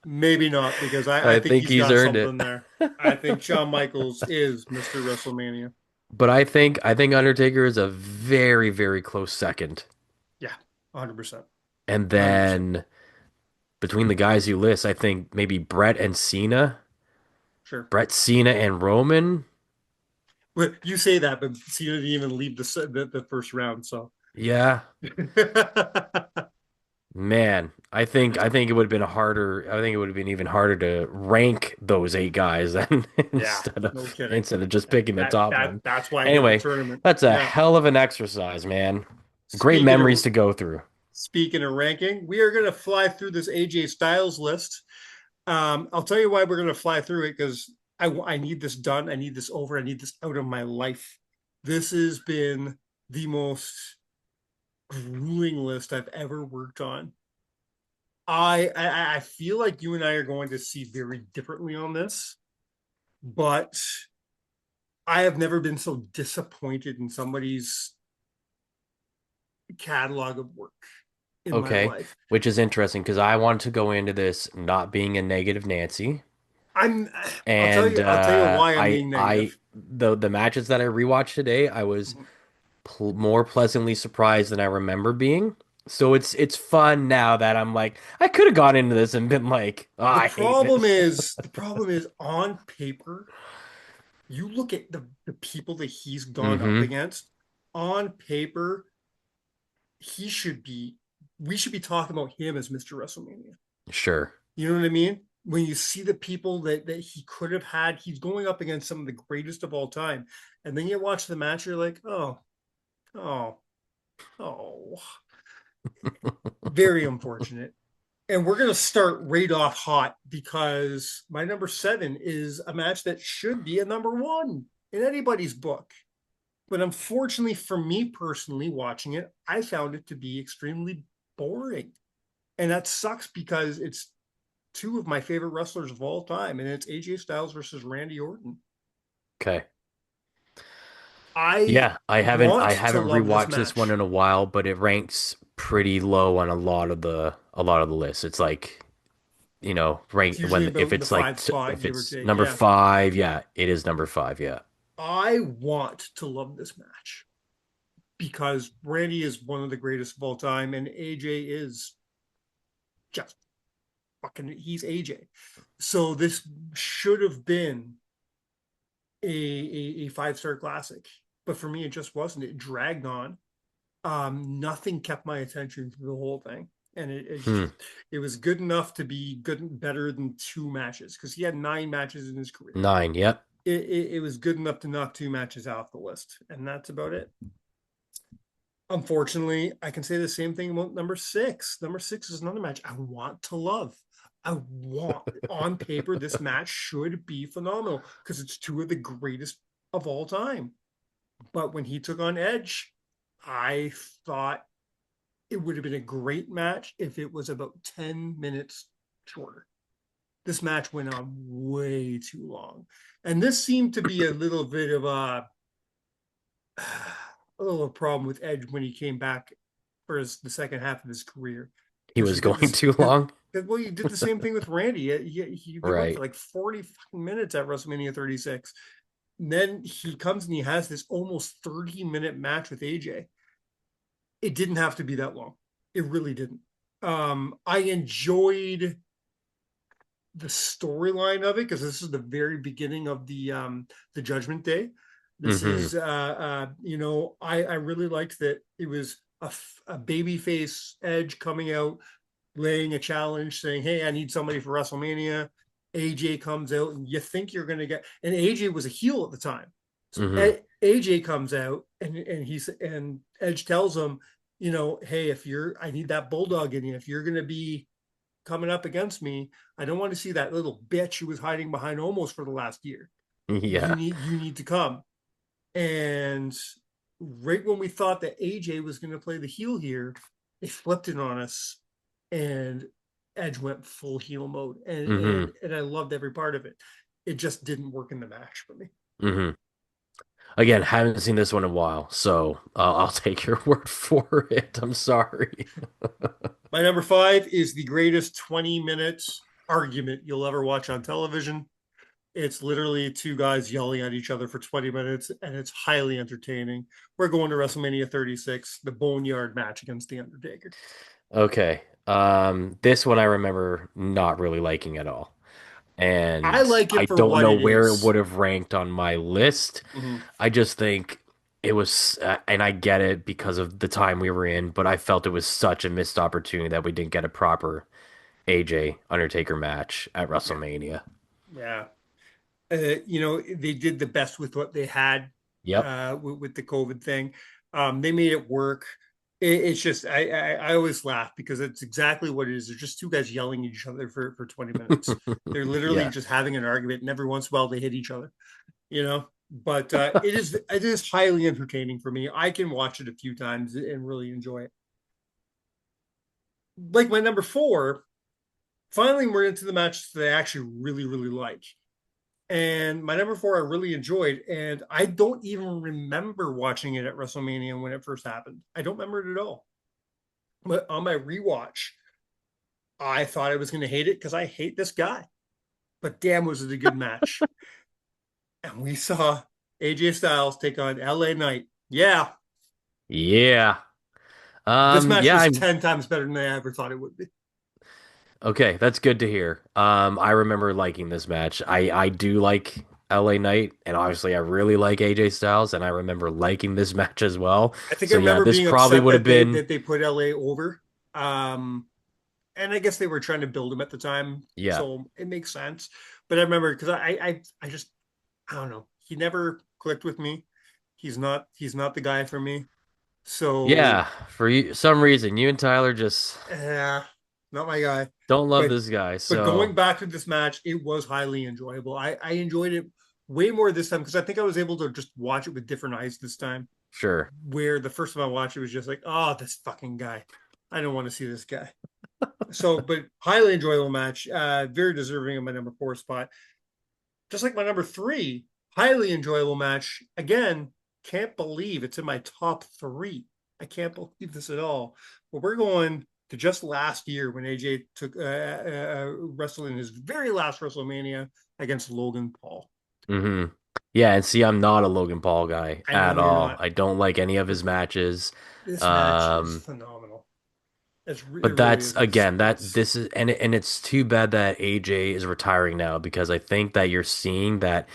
Maybe not, because I I think think he's he's got earned it. something there. I think Shawn Michaels is Mr. WrestleMania. But I think Undertaker is a very, very close second. Yeah, 100%. And 100%. then between the guys you list, I think maybe Brett and Cena, Sure. Brett, Cena, and Roman. Well, you say that, but Cena didn't even leave the first round. So Yeah, man. I think it would have been harder. I think it would have been even harder to rank those eight guys than Yeah, instead no of kidding. instead of just picking the top one. That's why I did the Anyway, tournament. that's a Yeah. hell of an exercise, man. Great Speaking memories of to go through. speaking of ranking, we are gonna fly through this AJ Styles list. I'll tell you why we're gonna fly through it because I need this done. I need this over. I need this out of my life. This has been the most grueling list I've ever worked on. I feel like you and I are going to see very differently on this, but I have never been so disappointed in somebody's catalog of work in my Okay, life. which is interesting because I wanted to go into this not being a negative Nancy, I'm and I'll tell you why I'm being I negative. the matches that I rewatched today, I was more pleasantly surprised than I remember being. So it's fun now that I'm like I could have gone into this and been like, oh, I hate this. The problem is on paper, you look at the people that he's gone up Mm-hmm. against, on paper, he should be we should be talking about him as Mr. WrestleMania. Sure. You know what I mean? When you see the people that he could have had, he's going up against some of the greatest of all time. And then you watch the match, you're like, oh, oh, oh, very unfortunate. And we're going to start right off hot because my number 7 is a match that should be a number 1 in anybody's book. But unfortunately for me personally, watching it, I found it to be extremely boring. And that sucks because it's two of my favorite wrestlers of all time, and it's AJ Styles versus Randy Orton. Okay. I Yeah, I want to haven't love this rewatched this one match. in a while, but it ranks pretty low on a lot of the lists. It's like, It's rank usually when if about in the it's like 5 spot, if give or it's take. number Yeah. 5, yeah, it is number 5, yeah. I want to love this match because Randy is one of the greatest of all time, and AJ is just he's AJ. So this should have been a 5-star classic. But for me, it just wasn't. It dragged on. Nothing kept my attention through the whole thing, and Hmm. it was good enough to be good, better than 2 matches because he had 9 matches in his career. 9, yep. It was good enough to knock 2 matches off the list, and that's about it. Unfortunately, I can say the same thing about number 6. Number 6 is another match I want to love. I want on paper this match should be phenomenal because it's two of the greatest of all time. But when he took on Edge, I thought it would have been a great match if it was about 10 minutes shorter. This match went on way too long. And this seemed to be a little bit of a little problem with Edge when he came back for the second half of his career. He Because was going too long. well, you did the same thing with Randy. They went Right. for like 40 minutes at WrestleMania 36. And then he comes and he has this almost 30-minute match with AJ. It didn't have to be that long. It really didn't. I enjoyed the storyline of it because this is the very beginning of the Judgment Day. This Hmm. is I really liked that it was a babyface Edge coming out, laying a challenge, saying, "Hey, I need somebody for WrestleMania." AJ comes out, and you think you're going to get, and AJ was a heel at the time. So Hmm. AJ comes out, and Edge tells him, hey, I need that bulldog in you. If you're going to be coming up against me, I don't want to see that little bitch who was hiding behind almost for the last year. Yeah. You need to come. And right when we thought that AJ was going to play the heel here, they flipped it on us, and Edge went full heel mode, and Hmm. I loved every part of it. It just didn't work in the match for me. Hmm. Again, haven't seen this one in a while, so I'll take your word for it. I'm sorry. My number 5 is the greatest 20-minute argument you'll ever watch on television. It's literally two guys yelling at each other for 20 minutes, and it's highly entertaining. We're going to WrestleMania 36, the Boneyard match against The Undertaker. Okay. This one I remember not really liking at all. I And like I it for don't what know it where it is. would have ranked on my list. Mhm. I just think it was, and I get it because of the time we were in, but I felt it was such a missed opportunity that we didn't get a proper AJ Undertaker match at Yeah. WrestleMania. Yeah. They did the best with what they had Yep. with the COVID thing. They made it work. It's just I always laugh because it's exactly what it is. They're just two guys yelling at each other for 20 minutes. They're literally Yeah. just having an argument, and every once in a while they hit each other, you know. But it is highly entertaining for me. I can watch it a few times and really enjoy it. Like my number four, finally we're into the match that I actually really, really like. And my number four, I really enjoyed, and I don't even remember watching it at WrestleMania when it first happened. I don't remember it at all. But on my rewatch, I thought I was going to hate it because I hate this guy. But damn, was it a good match! And we saw AJ Styles take on LA Knight. Yeah, Yeah. this match Yeah, was I'm 10 times better than I ever thought it would be. okay. That's good to hear. I remember liking this match. I do like LA Knight, and obviously I really like AJ Styles, and I remember liking this match as well. I think I So yeah, remember this being probably upset would have that they been, that they put LA over. Um, and I guess they were trying to build him at the time, yeah. so it makes sense. But I remember because I just I don't know, he never clicked with me. He's not the guy for me. So Yeah, for you, some reason, you and Tyler just not my guy. don't love But this guy. but going So back to this match, it was highly enjoyable. I enjoyed it way more this time because I think I was able to just watch it with different eyes this time. sure. Where the first time I watched it was just like, oh, this fucking guy. I don't want to see this guy. So, but highly enjoyable match. Very deserving of my number four spot. Just like my number three, highly enjoyable match. Again, can't believe it's in my top three. I can't believe this at all. But we're going to just last year when AJ took wrestled in his very last WrestleMania against Logan Paul. Hmm. Yeah, and see, I'm not a Logan Paul guy I know at you're all. not, I don't like any of but his matches. this match is Um, phenomenal. It but really that's is. again that It's this is and it's too bad that AJ is retiring now because I think that you're seeing that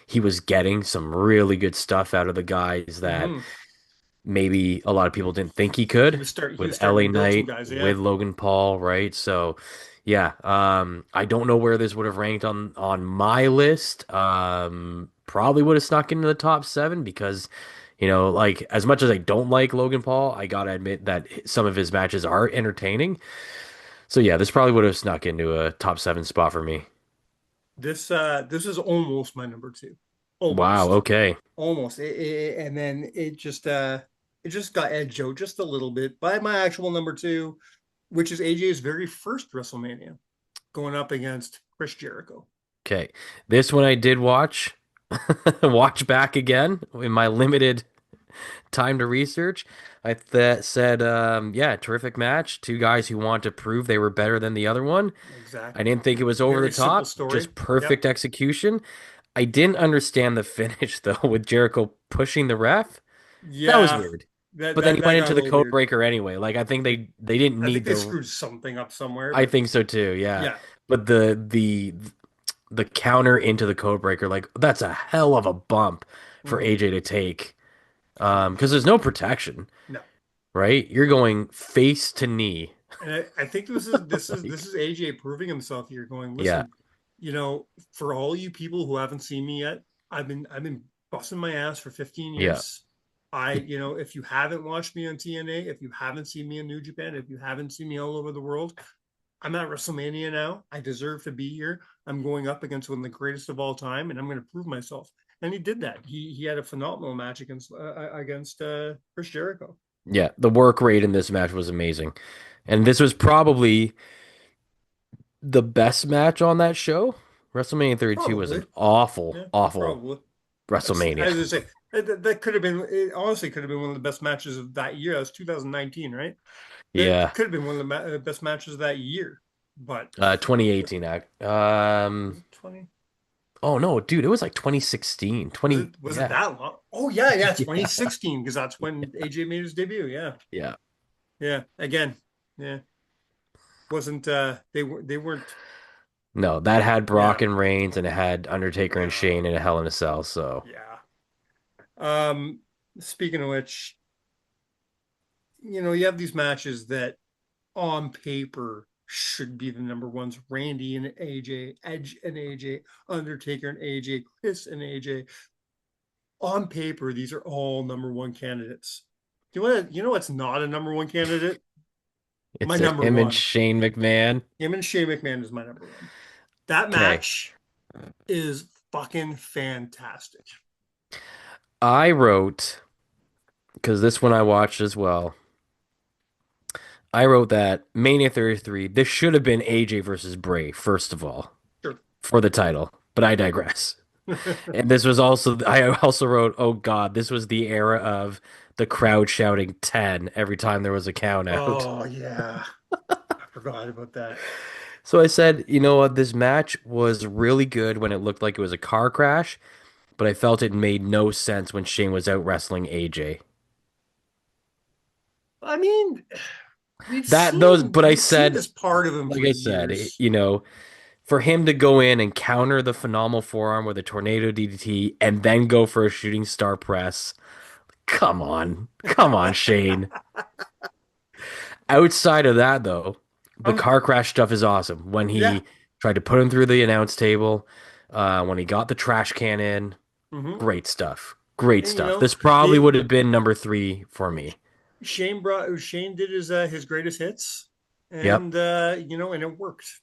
he was getting some really good stuff out of the guys that mhm. maybe a lot of people didn't think he He could was start he with was starting LA to build some Knight, guys. Yeah. with Logan Paul, right? So yeah, I don't know where this would have ranked on my list. Probably would have snuck into the top seven because, like as much as I don't like Logan Paul, I gotta admit that some of his matches are entertaining. So yeah, this probably would have snuck into a top seven spot for me. This is almost my number two. Wow, Almost. okay. Almost. And then it just got edged out just a little bit by my actual number two, which is AJ's very first WrestleMania, going up against Chris Jericho. Okay. This one I did watch. Watch back again in my limited time to research. I th said, yeah, terrific match. Two guys who want to prove they were better than the other one. I Exactly. didn't think it was over the Very simple top, story. just Yep. perfect execution. I didn't understand the finish though with Jericho pushing the ref. That was Yeah. weird. That But then that he that went got a into the little code weird. breaker anyway. Like I think they didn't I think need they the screwed something up somewhere, I but think so too, yeah. yeah. But the counter into the code breaker, like that's a hell of a bump for Mhm. AJ to take. Because Huge. there's no protection, No. right? You're going face to knee. And I think this Like, is AJ proving himself here, going, yeah, listen, for all you people who haven't seen me yet, I've been busting my ass for 15 yeah, years. If you haven't watched me on TNA, if you haven't seen me in New Japan, if you haven't seen me all over the world, I'm at WrestleMania now. I deserve to be here. I'm going up against one of the greatest of all time, and I'm going to prove myself. And he did that. He had a phenomenal match against Chris Jericho. yeah. The work rate in this match was amazing. And this was probably the best match on that show. WrestleMania 32 was an Probably, awful, yeah, awful probably. WrestleMania. As I say, that could have been. It honestly could have been one of the best matches of that year. That was 2019, right? That Yeah. could have been one of the best matches of that year. But 2018 act. was it 20? Oh no, dude, it was like 2016. Was 20, it was it yeah. that long? Oh yeah, Yeah. 2016 because that's when AJ made his debut. Yeah, Yeah. yeah. Again, yeah. Wasn't they weren't No, that had yeah Brock and Reigns and it had Undertaker and yeah Shane in a Hell in a Cell, so yeah. Um, Speaking of which, you have these matches that on paper should be the number ones. Randy and AJ, Edge and AJ, Undertaker and AJ, Chris and AJ. On paper, these are all number one candidates. What's not a number one candidate? My It's number him and one. Shane McMahon. Him and Shane McMahon is my number one. That Okay. match is fucking fantastic. I wrote, because this one I watched as well. I wrote that Mania 33, this should have been AJ versus Bray, first of all, Sure. for the title, but I digress. And this was also, I also wrote, oh God, this was the era of the crowd shouting 10 every time there was a count out. Oh, yeah. I forgot about that. So I said, you know what, this match was really good when it looked like it was a car crash, but I felt it made no sense when Shane was out wrestling AJ. I mean, But I we've seen said, this part of him like for I said, years. for him to go in and counter the phenomenal forearm with a tornado DDT and then go for a shooting star press. Come on. Come on, Shane. Outside of that, though, the car crash stuff is awesome. When he Yeah. tried to put him through the announce table, when he got the trash can in, Mhm. great stuff. Great And, stuff. This probably they- would have been number 3 for me. Shane did his greatest hits, Yep. and and it worked.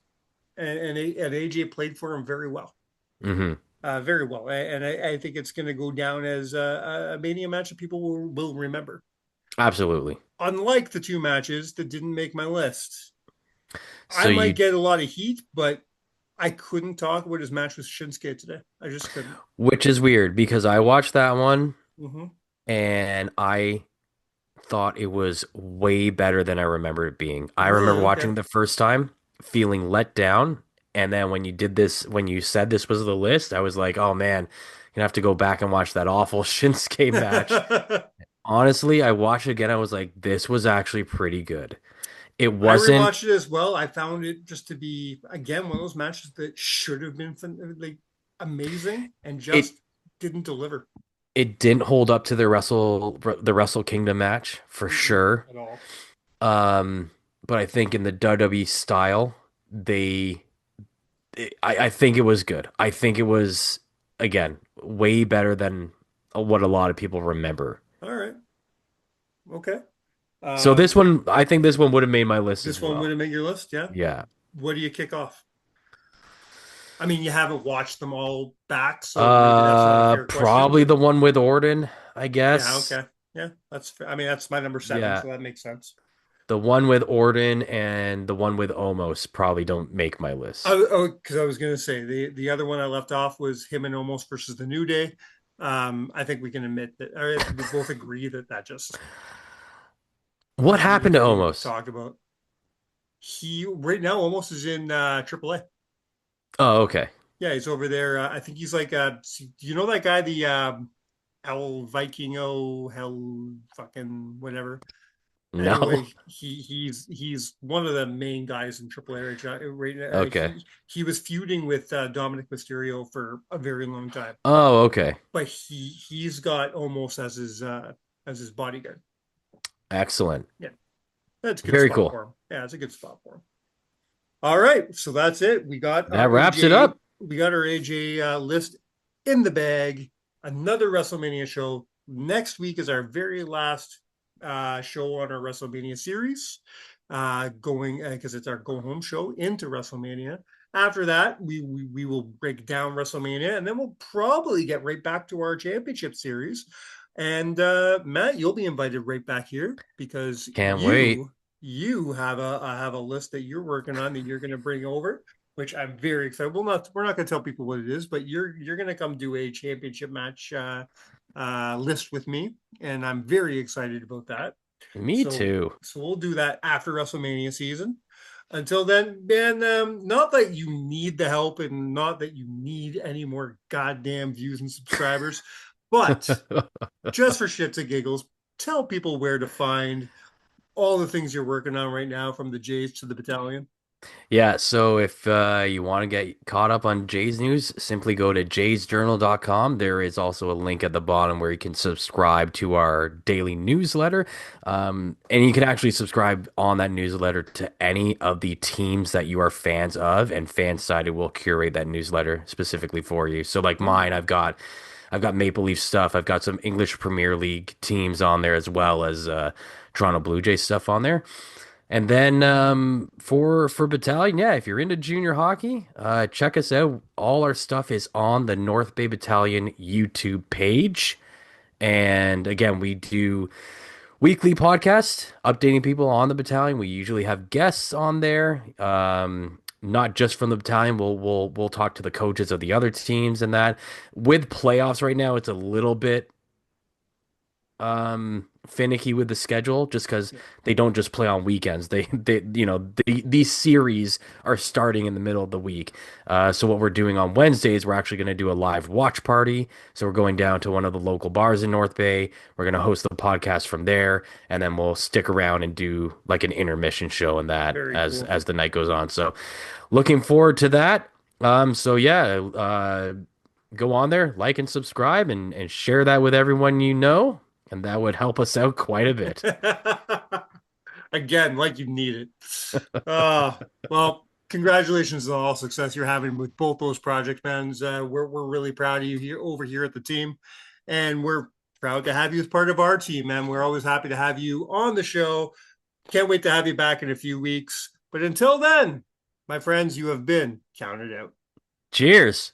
And AJ played for him very well. hmm Very well. And I think it's going to go down as a Mania match that people will remember. Absolutely. Unlike the two matches that didn't make my list. So I might get a lot of heat, but I couldn't talk about his match with Shinsuke today. I just couldn't. which is weird because I watched that one Mm-hmm. and I thought it was way better than I remember it being. I remember watching the first time, feeling let down, and then when you said this was the list, I was like, "Oh man, you're gonna have to go back and watch that awful Shinsuke match." Honestly, I watched it again. I was like, "This was actually pretty good." It I wasn't. rewatched it as well. I found it just to be again one of those matches that should have been like amazing and just didn't deliver It didn't hold up to the Wrestle Kingdom match for sure. at all. But I think in the WWE style, I think it was good. I think it was again way better than what a lot of people remember. All right. Okay. So this one, I think this one would have made my list This as one well. would have made your list, yeah? Yeah. What do you kick off? I mean, you haven't watched them all back, so maybe that's not a fair Probably question. the one with Orton, I guess. Yeah, okay. Yeah, that's fair. I mean, that's my number 7, Yeah. so that makes sense. The one with Orton and the one with Omos probably don't make my list. Because I was going to say the other one I left off was him and Omos versus the New Day. I think we can admit that, or we both agree that just. What happened to Omos? Talked about. He right now Omos is in AAA. Oh, okay. Yeah, he's over there. I think he's like, do you know that guy, the Hell Vikingo, Hell fucking whatever. No. Anyway, he's one of the main guys in AAA right now. Okay. He was feuding with Dominic Mysterio for a very long time. Oh, okay. But he's got Omos as his bodyguard. Excellent. Yeah, that's a good Very spot cool. for him. Yeah, it's a good spot for him. All right, so that's it. We got That wraps it up. We got our AJ list in the bag. Another WrestleMania show. Next week is our very last show on our WrestleMania series, going because it's our go home show into WrestleMania. After that, we will break down WrestleMania, and then we'll probably get right back to our championship series. And Matt, you'll be invited right back here because Can't wait. You have a list that you're working on that you're going to bring over, which I'm very excited. We're not going to tell people what it is, but you're going to come do a championship match list with me, and I'm very excited about that. Me too. So we'll do that after WrestleMania season. Until then, man, not that you need the help and not that you need any more goddamn views and subscribers, but just for shits and giggles, tell people where to find all the things you're working on right now, from the Jays to the Battalion. Yeah, so if you want to get caught up on Jay's news, simply go to jaysjournal.com. There is also a link at the bottom where you can subscribe to our daily newsletter. And you can actually subscribe on that newsletter to any of the teams that you are fans of, and Fansided will curate that newsletter specifically for you. So like mine, I've got Maple Leaf stuff. I've got some English Premier League teams on there as well as Toronto Blue Jays stuff on there. And then for Battalion, yeah, if you're into junior hockey, check us out. All our stuff is on the North Bay Battalion YouTube page. And again, we do weekly podcast updating people on the battalion. We usually have guests on there. Not just from the battalion. We'll talk to the coaches of the other teams and that. With playoffs right now, it's a little bit finicky with the schedule just because they don't just play on weekends. These series are starting in the middle of the week. So what we're doing on Wednesdays, we're actually going to do a live watch party. So we're going down to one of the local bars in North Bay. We're going to host the podcast from there, and then we'll stick around and do like an intermission show and that Very as cool. as the night goes on. So looking forward to that. So yeah, go on there, like and subscribe, and share that with everyone you know, and that would help us out quite a bit. Again, like you need it. Uh, well, congratulations on all success you're having with both those projects, man. We're really proud of you here over here at the team, and we're proud to have you as part of our team, man. We're always happy to have you on the show. Can't wait to have you back in a few weeks. But until then, my friends, you have been counted out. Cheers.